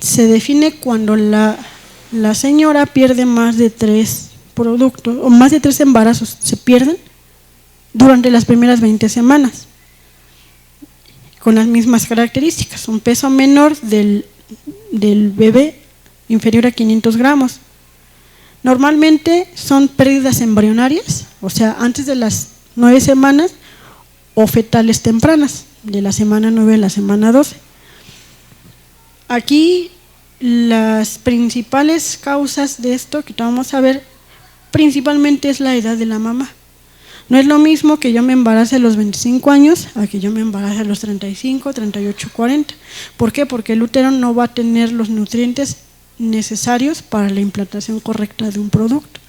se define cuando la señora pierde más de 3 productos o más de 3 embarazos, se pierden durante las primeras 20 semanas con las mismas características, un peso menor del bebé inferior a 500 gramos. Normalmente son pérdidas embrionarias, o sea, antes de las 9 semanas o fetales tempranas, de la semana 9 a la semana 12. Aquí las principales causas de esto que vamos a ver principalmente es la edad de la mamá. No es lo mismo que yo me embarace a los 25 años a que yo me embarace a los 35, 38, 40. ¿Por qué? Porque el útero no va a tener los nutrientes necesarios para la implantación correcta de un producto.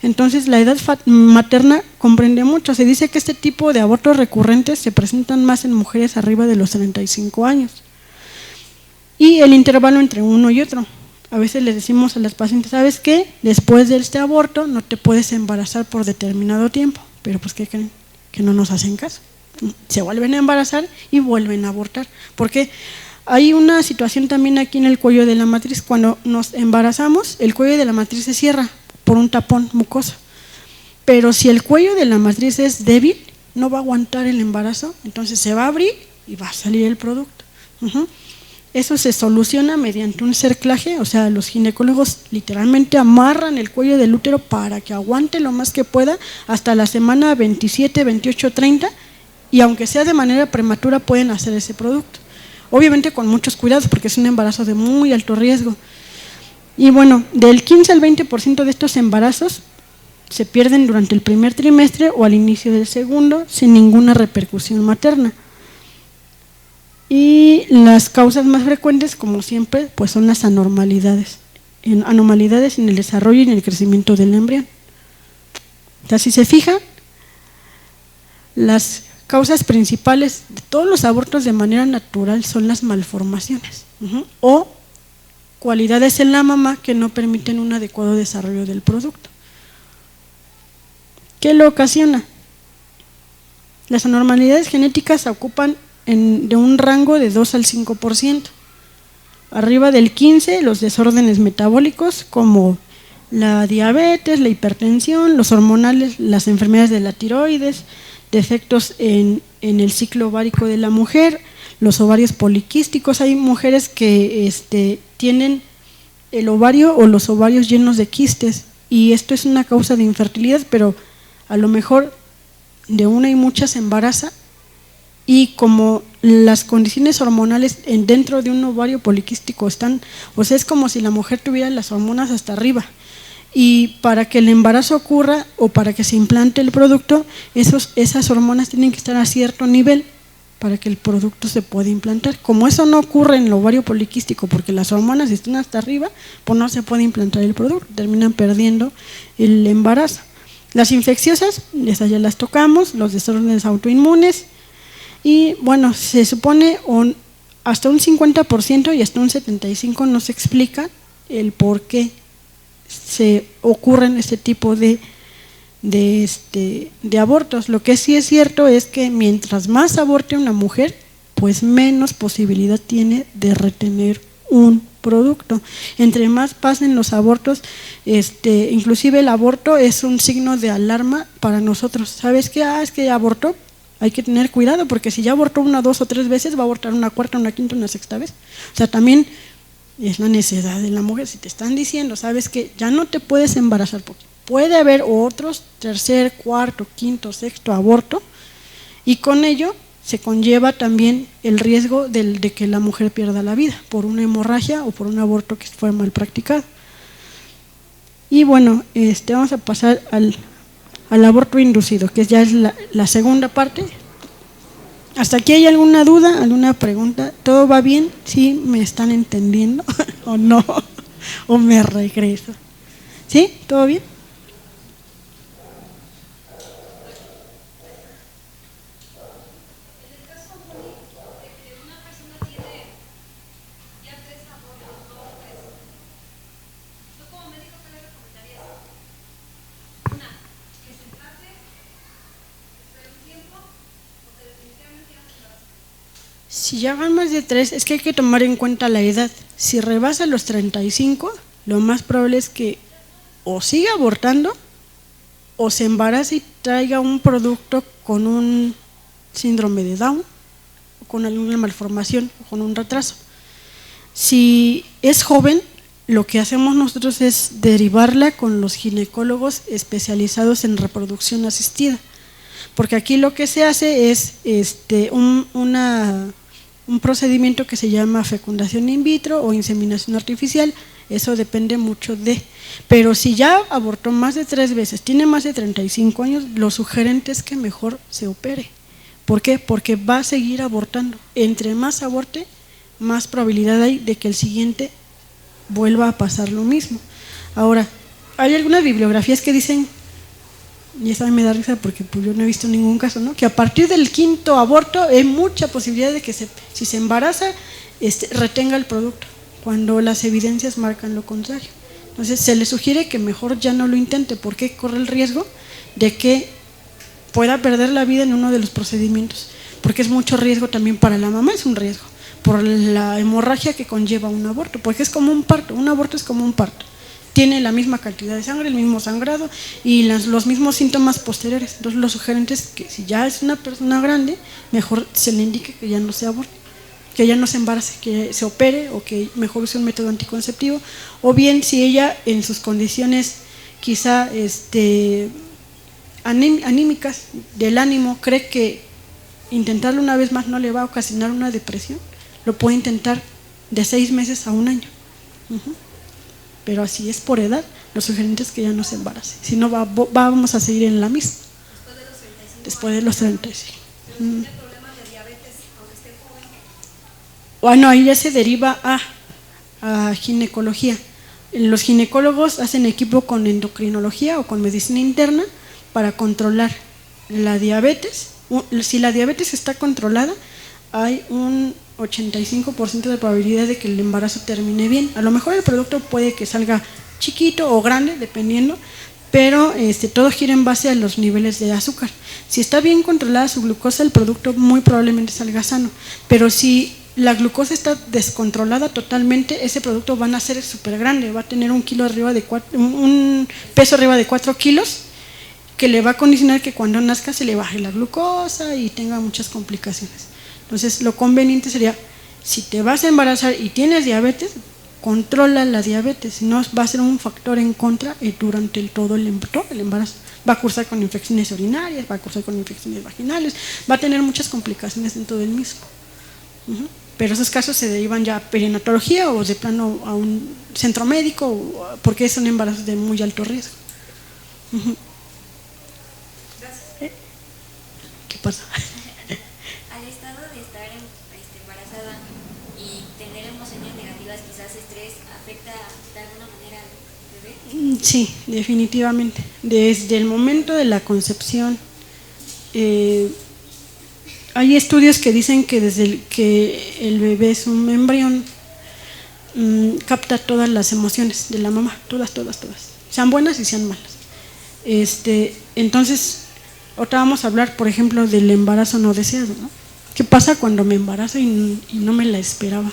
Entonces la edad materna comprende mucho. Se dice que este tipo de abortos recurrentes se presentan más en mujeres arriba de los 35 años. Y el intervalo entre uno y otro. A veces les decimos a las pacientes, ¿sabes qué? Después de este aborto no te puedes embarazar por determinado tiempo. Pero pues, ¿qué creen? Que no nos hacen caso. Se vuelven a embarazar y vuelven a abortar. Porque hay una situación también aquí en el cuello de la matriz. Cuando nos embarazamos, el cuello de la matriz se cierra por un tapón mucoso. Pero si el cuello de la matriz es débil, no va a aguantar el embarazo, entonces se va a abrir y va a salir el producto. Eso se soluciona mediante un cerclaje, o sea, los ginecólogos literalmente amarran el cuello del útero para que aguante lo más que pueda hasta la semana 27, 28, 30, y aunque sea de manera prematura pueden hacer ese producto. Obviamente con muchos cuidados porque es un embarazo de muy alto riesgo. Y bueno, del 15 al 20% de estos embarazos se pierden durante el primer trimestre o al inicio del segundo sin ninguna repercusión materna. Y las causas más frecuentes, como siempre, pues son las anormalidades en el desarrollo y en el crecimiento del embrión. O sea, si se fijan, las causas principales de todos los abortos de manera natural son las malformaciones o cualidades en la mamá que no permiten un adecuado desarrollo del producto. ¿Qué lo ocasiona? Las anormalidades genéticas ocupan de un rango de 2 al 5%. Arriba del 15%, los desórdenes metabólicos como la diabetes, la hipertensión, los hormonales, las enfermedades de la tiroides, defectos en el ciclo ovárico de la mujer, los ovarios poliquísticos. Hay mujeres que tienen el ovario o los ovarios llenos de quistes y esto es una causa de infertilidad, pero a lo mejor de una y muchas se embaraza y como las condiciones hormonales dentro de un ovario poliquístico están, o sea, es como si la mujer tuviera las hormonas hasta arriba y para que el embarazo ocurra o para que se implante el producto, esas hormonas tienen que estar a cierto nivel para que el producto se pueda implantar. Como eso no ocurre en el ovario poliquístico porque las hormonas están hasta arriba, pues no se puede implantar el producto, terminan perdiendo el embarazo. Las infecciosas, esas ya las tocamos, los desórdenes autoinmunes y bueno, se supone hasta un 50% y hasta un 75% no se explica el por qué se ocurren este tipo de abortos. Lo que sí es cierto es que mientras más aborte una mujer, pues menos posibilidad tiene de retener un producto. Entre más pasen los abortos, inclusive el aborto es un signo de alarma para nosotros. ¿Sabes qué? Es que ya abortó. Hay que tener cuidado porque si ya abortó 1, 2 o 3 veces, va a abortar una cuarta, una quinta, una sexta vez. O sea, también es la necesidad de la mujer. Si te están diciendo, sabes que ya no te puedes embarazar porque puede haber otros, tercer, cuarto, quinto, sexto aborto y con ello se conlleva también el riesgo de que la mujer pierda la vida por una hemorragia o por un aborto que fue mal practicado. Y bueno, vamos a pasar al aborto inducido, que ya es la segunda parte. ¿Hasta aquí hay alguna duda, alguna pregunta? ¿Todo va bien? ¿Sí me están entendiendo o no? ¿O me regreso? ¿Sí? ¿Todo bien? Si ya van más de 3, es que hay que tomar en cuenta la edad. Si rebasa los 35, lo más probable es que o siga abortando o se embarace y traiga un producto con un síndrome de Down o con alguna malformación o con un retraso. Si es joven, lo que hacemos nosotros es derivarla con los ginecólogos especializados en reproducción asistida, porque aquí lo que se hace es un procedimiento que se llama fecundación in vitro o inseminación artificial. Eso depende mucho pero si ya abortó más de 3 veces, tiene más de 35 años, lo sugerente es que mejor se opere. ¿Por qué? Porque va a seguir abortando. Entre más aborte, más probabilidad hay de que el siguiente vuelva a pasar lo mismo. Ahora, hay algunas bibliografías que dicen, y esa me da risa porque pues, yo no he visto ningún caso, ¿no? Que a partir del 5.º aborto hay mucha posibilidad de que si se embaraza, retenga el producto, cuando las evidencias marcan lo contrario. Entonces se le sugiere que mejor ya no lo intente, porque corre el riesgo de que pueda perder la vida en uno de los procedimientos, porque es mucho riesgo también para la mamá, es un riesgo, por la hemorragia que conlleva un aborto, porque es como un parto, un aborto es como un parto. Tiene la misma cantidad de sangre, el mismo sangrado y los mismos síntomas posteriores. Entonces lo sugerente es que si ya es una persona grande, mejor se le indique que ya no se aborte, que ya no se embarace, que se opere o que mejor use un método anticonceptivo, o bien si ella en sus condiciones quizá anímicas del ánimo cree que intentarlo una vez más no le va a ocasionar una depresión, lo puede intentar de 6 meses a 1 año. Pero así es por edad, lo sugerente es que ya no se embarace, si no vamos a seguir en la misma. Después de los 35. ¿Tiene problemas de diabetes aunque esté joven? Bueno, ahí ya se deriva a ginecología. Los ginecólogos hacen equipo con endocrinología o con medicina interna para controlar la diabetes. Si la diabetes está controlada, hay un 85% de probabilidad de que el embarazo termine bien. A lo mejor el producto puede que salga chiquito o grande, dependiendo, pero todo gira en base a los niveles de azúcar. Si está bien controlada su glucosa, el producto muy probablemente salga sano, pero si la glucosa está descontrolada totalmente, ese producto va a ser súper grande, va a tener un peso arriba de 4 kilos, que le va a condicionar que cuando nazca se le baje la glucosa y tenga muchas complicaciones. Entonces lo conveniente sería, si te vas a embarazar y tienes diabetes, controla la diabetes, si no va a ser un factor en contra durante todo el embarazo. Va a cursar con infecciones urinarias, va a cursar con infecciones vaginales, va a tener muchas complicaciones dentro del mismo. Pero esos casos se derivan ya a perinatología o de plano a un centro médico, porque son embarazos de muy alto riesgo. Gracias. ¿Qué pasa? Al estado de estar embarazada y tener emociones negativas, quizás estrés, ¿afecta de alguna manera al bebé? Sí, definitivamente. Desde el momento de la concepción, hay estudios que dicen que desde que el bebé es un embrión, capta todas las emociones de la mamá, todas, sean buenas y sean malas. Entonces, ahora vamos a hablar, por ejemplo, del embarazo no deseado, ¿no? ¿Qué pasa cuando me embarazo y no me la esperaba?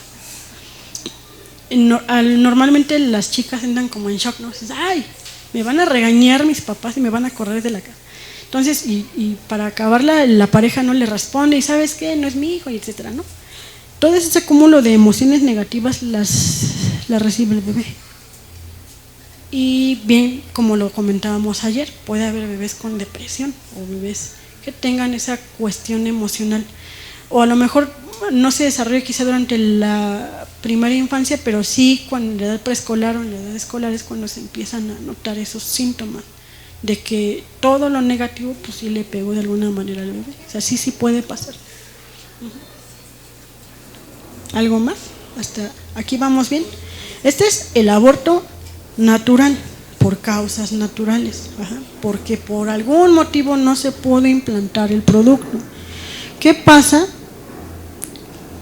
Normalmente las chicas entran como en shock, ¿no? Dices, ay, me van a regañar mis papás y me van a correr de la casa. Entonces, y para acabarla, la pareja no le responde y ¿sabes qué? No es mi hijo, y etcétera, ¿no? Todo ese cúmulo de emociones negativas las recibe el bebé. Y bien, como lo comentábamos ayer, puede haber bebés con depresión o bebés que tengan esa cuestión emocional, o a lo mejor no se desarrolla quizá durante la primera infancia, pero sí cuando en la edad preescolar o en la edad escolar es cuando se empiezan a notar esos síntomas de que todo lo negativo pues sí le pegó de alguna manera al bebé. O sea, sí puede pasar. ¿Algo más? Hasta aquí vamos bien. Este es el aborto natural, por causas naturales, porque por algún motivo no se pudo implantar el producto. ¿Qué pasa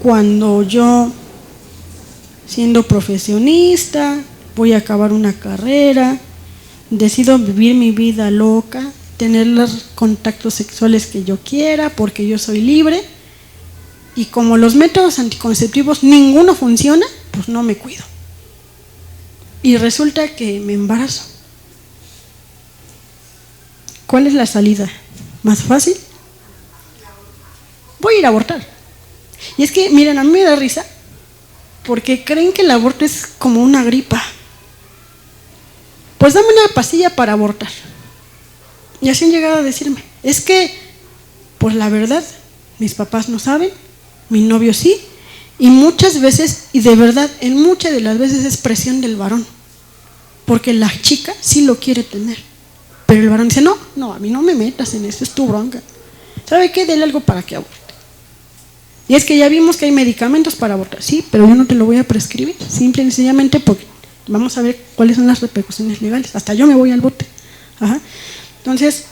cuando yo, siendo profesionista, voy a acabar una carrera, decido vivir mi vida loca, tener los contactos sexuales que yo quiera porque yo soy libre, y como los métodos anticonceptivos ninguno funciona, pues no me cuido y resulta que me embarazo? ¿Cuál es la salida más fácil? Voy a ir a abortar. Y es que, miren, a mí me da risa porque creen que el aborto es como una gripa. Pues dame una pastilla para abortar. Y así han llegado a decirme, es que, pues la verdad, mis papás no saben, mi novio sí, y muchas veces, y de verdad, en muchas de las veces es presión del varón, porque la chica sí lo quiere tener, pero el varón dice, no, a mí no me metas en eso, es tu bronca. ¿Sabe qué? Dele algo para que aborte. Y es que ya vimos que hay medicamentos para abortar, sí, pero yo no te lo voy a prescribir, simple y sencillamente porque Vamos a ver cuáles son las repercusiones legales. Hasta yo me voy al bote. Ajá. Entonces,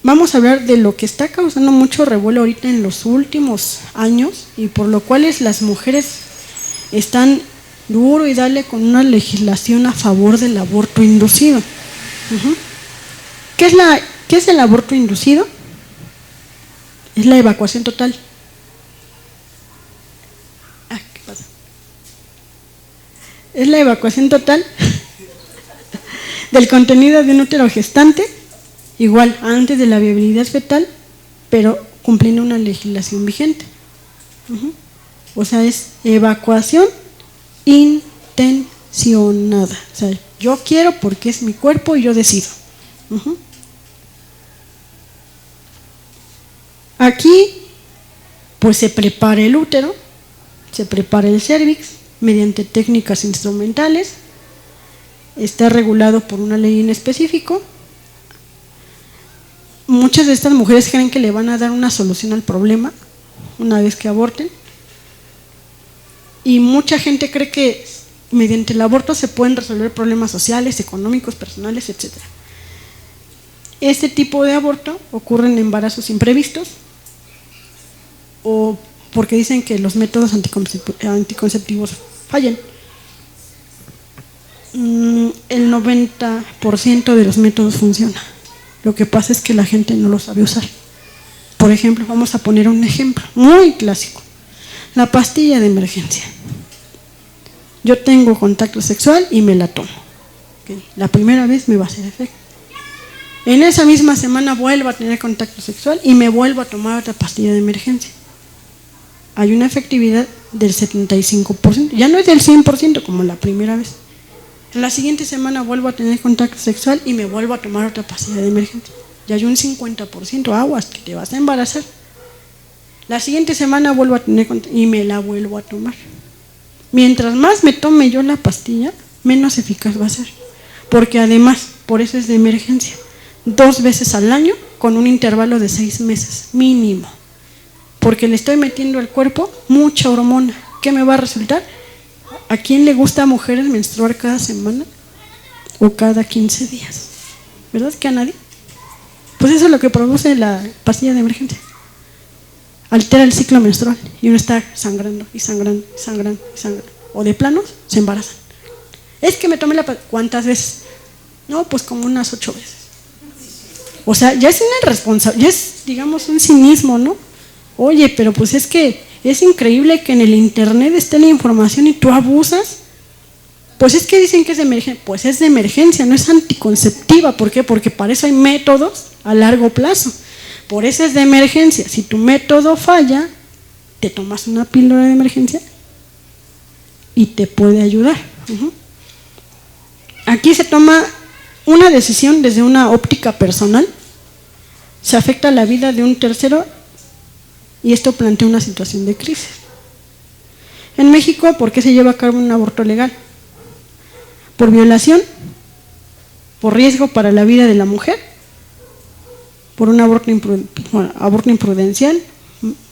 vamos a hablar de lo que está causando mucho revuelo ahorita en los últimos años y por lo cual las mujeres están duro y dale con una legislación a favor del aborto inducido. ¿Qué es el aborto inducido? Es la evacuación total. ¿Qué pasa? Es la evacuación total del contenido de un útero gestante, igual antes de la viabilidad fetal, pero cumpliendo una legislación vigente. O sea, es evacuación intencionada. O sea, yo quiero porque es mi cuerpo y yo decido. Aquí, pues se prepara el útero, se prepara el cérvix mediante técnicas instrumentales, está regulado por una ley en específico. Muchas de estas mujeres creen que le van a dar una solución al problema una vez que aborten, y mucha gente cree que mediante el aborto se pueden resolver problemas sociales, económicos, personales, etc. Este tipo de aborto ocurre en embarazos imprevistos o porque dicen que los métodos anticonceptivos fallan. El 90% de los métodos funciona. Lo que pasa es que la gente no lo sabe usar. Por ejemplo, vamos a poner un ejemplo muy clásico. La pastilla de emergencia. Yo tengo contacto sexual y me la tomo. ¿Okay? La primera vez me va a hacer efecto. En esa misma semana vuelvo a tener contacto sexual y me vuelvo a tomar otra pastilla de emergencia. Hay una efectividad del 75%. Ya no es del 100% como la primera vez. En la siguiente semana vuelvo a tener contacto sexual y me vuelvo a tomar otra pastilla de emergencia. Ya hay un 50%, aguas, que te vas a embarazar. La siguiente semana vuelvo a tener contacto y me la vuelvo a tomar. Mientras más me tome yo la pastilla, menos eficaz va a ser. Porque además, por eso es de emergencia, 2 veces al año con un intervalo de 6 meses mínimo. Porque le estoy metiendo al cuerpo mucha hormona. ¿Qué me va a resultar? ¿A quién le gusta a mujeres menstruar cada semana? O cada 15 días. ¿Verdad que a nadie? Pues eso es lo que produce la pastilla de emergencia. Altera el ciclo menstrual y uno está sangrando y sangrando y sangrando y sangrando. O de planos se embarazan. Es que me tomé la pastilla. ¿Cuántas veces? No, pues como unas 8 veces. O sea, ya es una irresponsabilidad, ya es, digamos, un cinismo, ¿no? Oye, pero pues es que es increíble que en el internet esté la información y tú abusas. Pues es que dicen que es de emergencia. Pues es de emergencia, no es anticonceptiva. ¿Por qué? Porque para eso hay métodos a largo plazo. Por eso es de emergencia. Si tu método falla, te tomas una píldora de emergencia y te puede ayudar. Aquí se toma una decisión desde una óptica personal. Se afecta la vida de un tercero y esto plantea una situación de crisis. En México, ¿por qué se lleva a cabo un aborto legal? Por violación, por riesgo para la vida de la mujer, por un aborto imprudencial,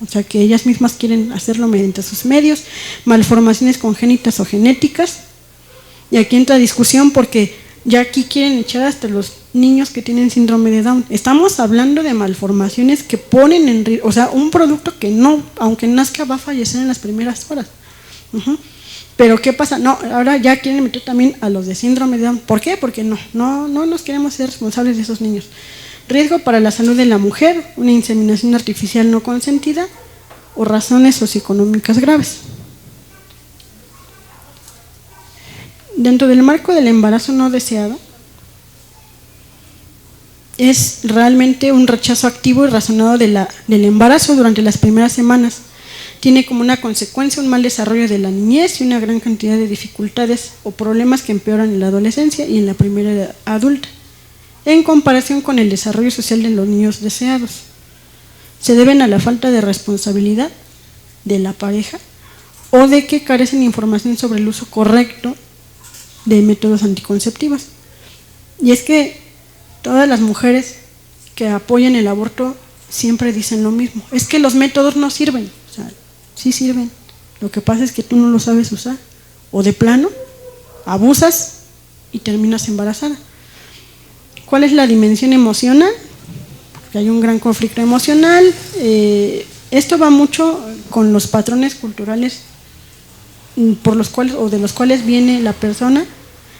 o sea que ellas mismas quieren hacerlo mediante sus medios, malformaciones congénitas o genéticas. Y aquí entra discusión porque ya aquí quieren echar hasta los niños que tienen síndrome de Down. Estamos hablando de malformaciones que ponen en riesgo, o sea, un producto que no, aunque nazca, va a fallecer en las primeras horas. Pero ¿qué pasa? No, ahora ya quieren meter también a los de síndrome de Down. ¿Por qué? Porque no nos queremos ser responsables de esos niños. Riesgo para la salud de la mujer, una inseminación artificial no consentida o razones socioeconómicas graves. Dentro del marco del embarazo no deseado, es realmente un rechazo activo y razonado del embarazo durante las primeras semanas. Tiene como una consecuencia un mal desarrollo de la niñez y una gran cantidad de dificultades o problemas que empeoran en la adolescencia y en la primera edad adulta, en comparación con el desarrollo social de los niños deseados. Se deben a la falta de responsabilidad de la pareja o de que carecen de información sobre el uso correcto de métodos anticonceptivos. Y es que todas las mujeres que apoyan el aborto siempre dicen lo mismo, es que los métodos no sirven. O sea, sí sirven, lo que pasa es que tú no lo sabes usar, o de plano abusas y terminas embarazada. ¿Cuál es la dimensión emocional? Porque hay un gran conflicto emocional. Esto va mucho con los patrones culturales por los cuales o de los cuales viene la persona.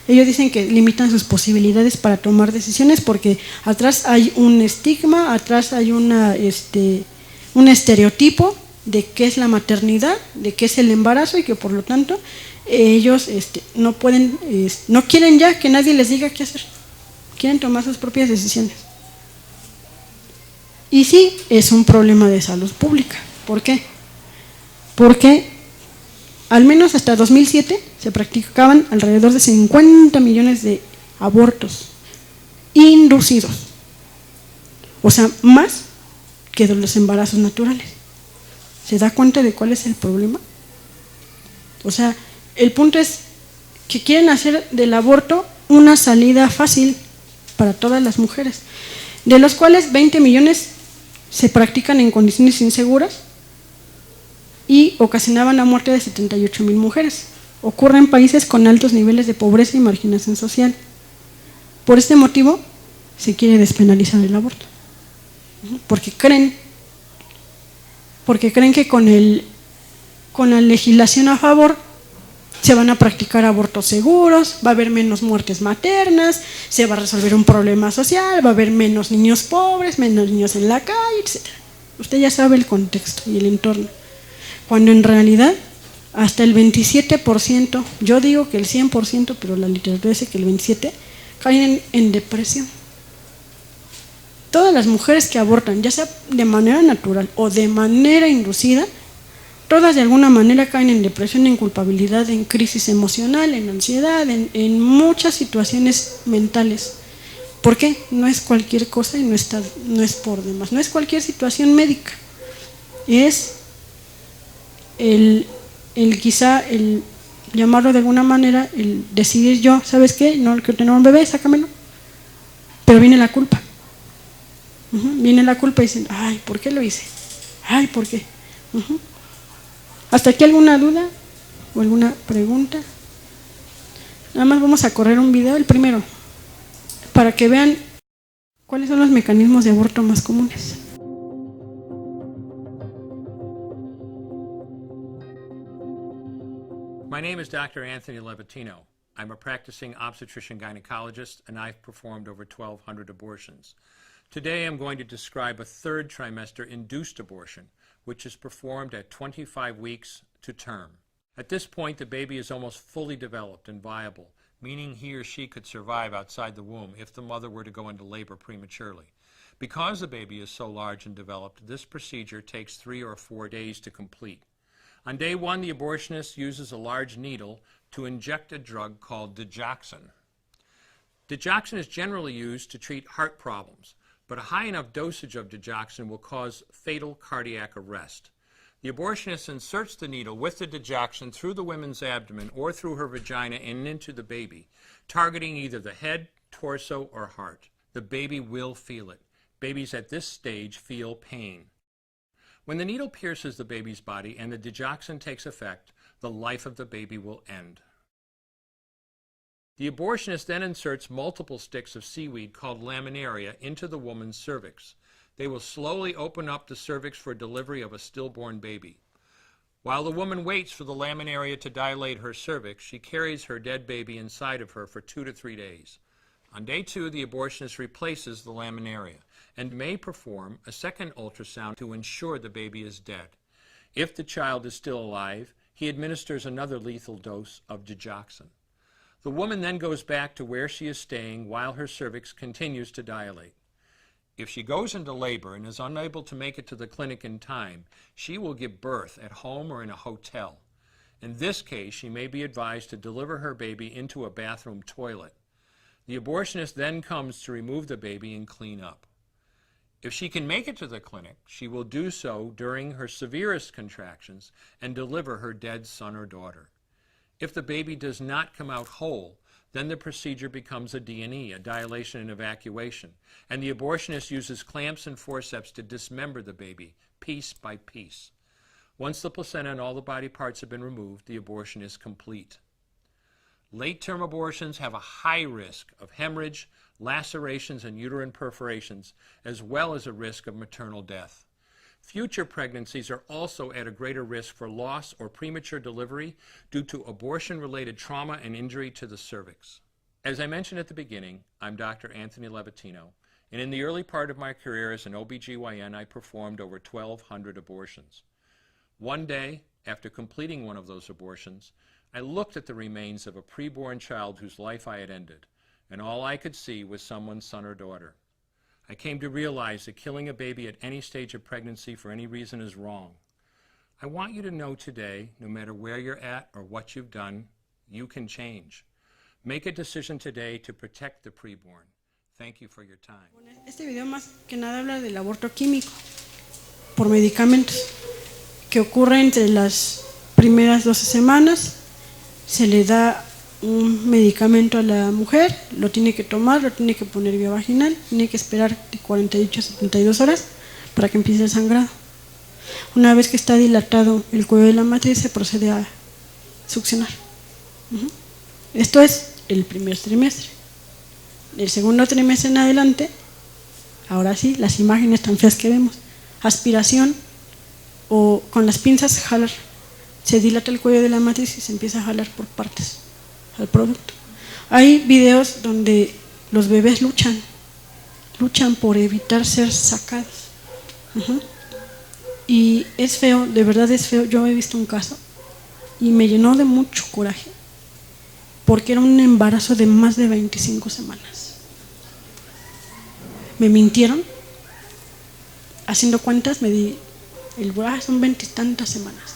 Ellos dicen que limitan sus posibilidades para tomar decisiones porque atrás hay un estigma, atrás hay un estereotipo de qué es la maternidad, de qué es el embarazo y que por lo tanto ellos no pueden, no quieren ya que nadie les diga qué hacer, quieren tomar sus propias decisiones. Y sí, es un problema de salud pública. ¿Por qué? Porque al menos hasta 2007 se practicaban alrededor de 50 millones de abortos inducidos, o sea, más que de los embarazos naturales. ¿Se da cuenta de cuál es el problema? O sea, el punto es que quieren hacer del aborto una salida fácil para todas las mujeres, de los cuales 20 millones se practican en condiciones inseguras y ocasionaban la muerte de 78,000 mujeres. Ocurre en países con altos niveles de pobreza y marginación social. Por este motivo se quiere despenalizar el aborto, porque creen que con la legislación a favor se van a practicar abortos seguros, va a haber menos muertes maternas, se va a resolver un problema social, va a haber menos niños pobres, menos niños en la calle, etc. Usted ya sabe el contexto y el entorno. Cuando en realidad hasta el 27%, yo digo que el 100%, pero la literatura dice que el 27%, caen en depresión. Todas las mujeres que abortan, ya sea de manera natural o de manera inducida, todas de alguna manera caen en depresión, en culpabilidad, en crisis emocional, en ansiedad, en muchas situaciones mentales. ¿Por qué? No es cualquier cosa y no es por demás, no es cualquier situación médica, es quizá el llamarlo de alguna manera, el decidir yo, ¿sabes qué? No quiero tener un bebé, sácamelo. Pero viene la culpa. Viene la culpa y dicen, ay, ¿por qué lo hice? Ay, ¿por qué? ¿Hasta aquí alguna duda o alguna pregunta? Nada más vamos a correr un video, el primero, para que vean cuáles son los mecanismos de aborto más comunes. My name is Dr. Anthony Levatino. I'm a practicing obstetrician gynecologist, and I've performed over 1,200 abortions. Today I'm going to describe a third trimester induced abortion, which is performed at 25 weeks to term. At this point, the baby is almost fully developed and viable, meaning he or she could survive outside the womb if the mother were to go into labor prematurely. Because the baby is so large and developed, this procedure takes 3 or 4 days to complete. On day 1, the abortionist uses a large needle to inject a drug called digoxin. Digoxin is generally used to treat heart problems, but a high enough dosage of digoxin will cause fatal cardiac arrest. The abortionist inserts the needle with the digoxin through the woman's abdomen or through her vagina and into the baby, targeting either the head, torso, or heart. The baby will feel it. Babies at this stage feel pain. When the needle pierces the baby's body and the digoxin takes effect, the life of the baby will end. The abortionist then inserts multiple sticks of seaweed called laminaria into the woman's cervix. They will slowly open up the cervix for delivery of a stillborn baby. While the woman waits for the laminaria to dilate her cervix, she carries her dead baby inside of her for 2 to 3 days. On day 2, the abortionist replaces the laminaria and may perform a second ultrasound to ensure the baby is dead. If the child is still alive, he administers another lethal dose of digoxin. The woman then goes back to where she is staying while her cervix continues to dilate. If she goes into labor and is unable to make it to the clinic in time, she will give birth at home or in a hotel. In this case, she may be advised to deliver her baby into a bathroom toilet. The abortionist then comes to remove the baby and clean up. If she can make it to the clinic, she will do so during her severest contractions and deliver her dead son or daughter. If the baby does not come out whole, then the procedure becomes a D&E, a dilation and evacuation, and the abortionist uses clamps and forceps to dismember the baby, piece by piece. Once the placenta and all the body parts have been removed, the abortion is complete. Late-term abortions have a high risk of hemorrhage, lacerations, and uterine perforations, as well as a risk of maternal death. Future pregnancies are also at a greater risk for loss or premature delivery due to abortion-related trauma and injury to the cervix. As I mentioned at the beginning, I'm Dr. Anthony Levatino, and in the early part of my career as an OBGYN, I performed over 1,200 abortions. One day, after completing one of those abortions, I looked at the remains of a preborn child whose life I had ended, and all I could see was someone's son or daughter. I came to realize that killing a baby at any stage of pregnancy for any reason is wrong. I want you to know today, no matter where you're at or what you've done, you can change. Make a decision today to protect the preborn. Thank you for your time. Este video más que nada habla del aborto químico por medicamentos que ocurre entre las primeras 12 semanas. Se le da un medicamento a la mujer, lo tiene que tomar, lo tiene que poner vía vaginal, tiene que esperar de 48 a 72 horas para que empiece el sangrado. Una vez que está dilatado el cuello de la matriz, se procede a succionar. Esto es el primer trimestre. El segundo trimestre en adelante, ahora sí, las imágenes tan feas que vemos, aspiración o con las pinzas jalar. Se dilata el cuello de la matriz y se empieza a jalar por partes al producto. Hay videos donde los bebés luchan por evitar ser sacados. Y es feo, de verdad es feo. Yo he visto un caso y me llenó de mucho coraje porque era un embarazo de más de 25 semanas. Me mintieron. Haciendo cuentas me di, son 20 y tantas semanas.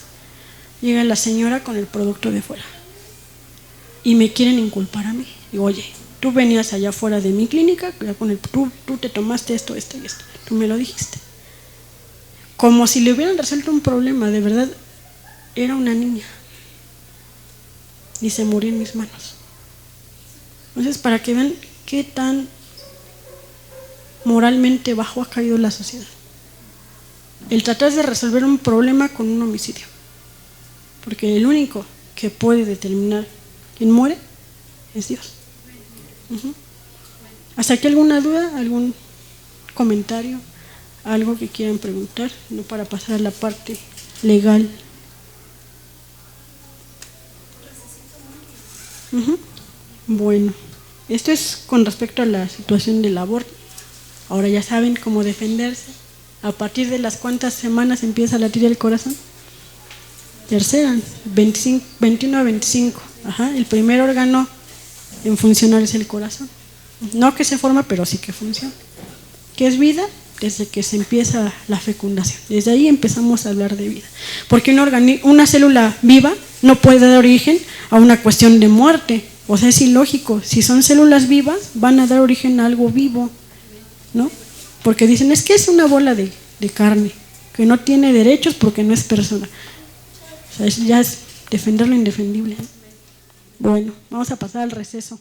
Llega la señora con el producto de fuera y me quieren inculpar a mí. Digo, oye, tú venías allá fuera de mi clínica, tú te tomaste esto y esto, tú me lo dijiste. Como si le hubieran resuelto un problema, de verdad, era una niña y se murió en mis manos. Entonces, para que vean qué tan moralmente bajo ha caído la sociedad. El tratar de resolver un problema con un homicidio. Porque el único que puede determinar quién muere es Dios. ¿Hasta aquí alguna duda, algún comentario, algo que quieran preguntar? No, para pasar a la parte legal. Bueno, esto es con respecto a la situación del aborto. Ahora ya saben cómo defenderse. ¿A partir de las cuántas semanas empieza a latir el corazón? Tercera, 21 a 25. El primer órgano en funcionar es el corazón. No que se forma, pero sí que funciona. ¿Qué es vida? Desde que se empieza la fecundación. Desde ahí empezamos a hablar de vida. Porque una célula viva no puede dar origen a una cuestión de muerte. O sea, es ilógico. Si son células vivas, van a dar origen a algo vivo, ¿no? Porque dicen, es que es una bola de carne, que no tiene derechos porque no es persona. O sea, ya es defender lo indefendible. Bueno, vamos a pasar al receso.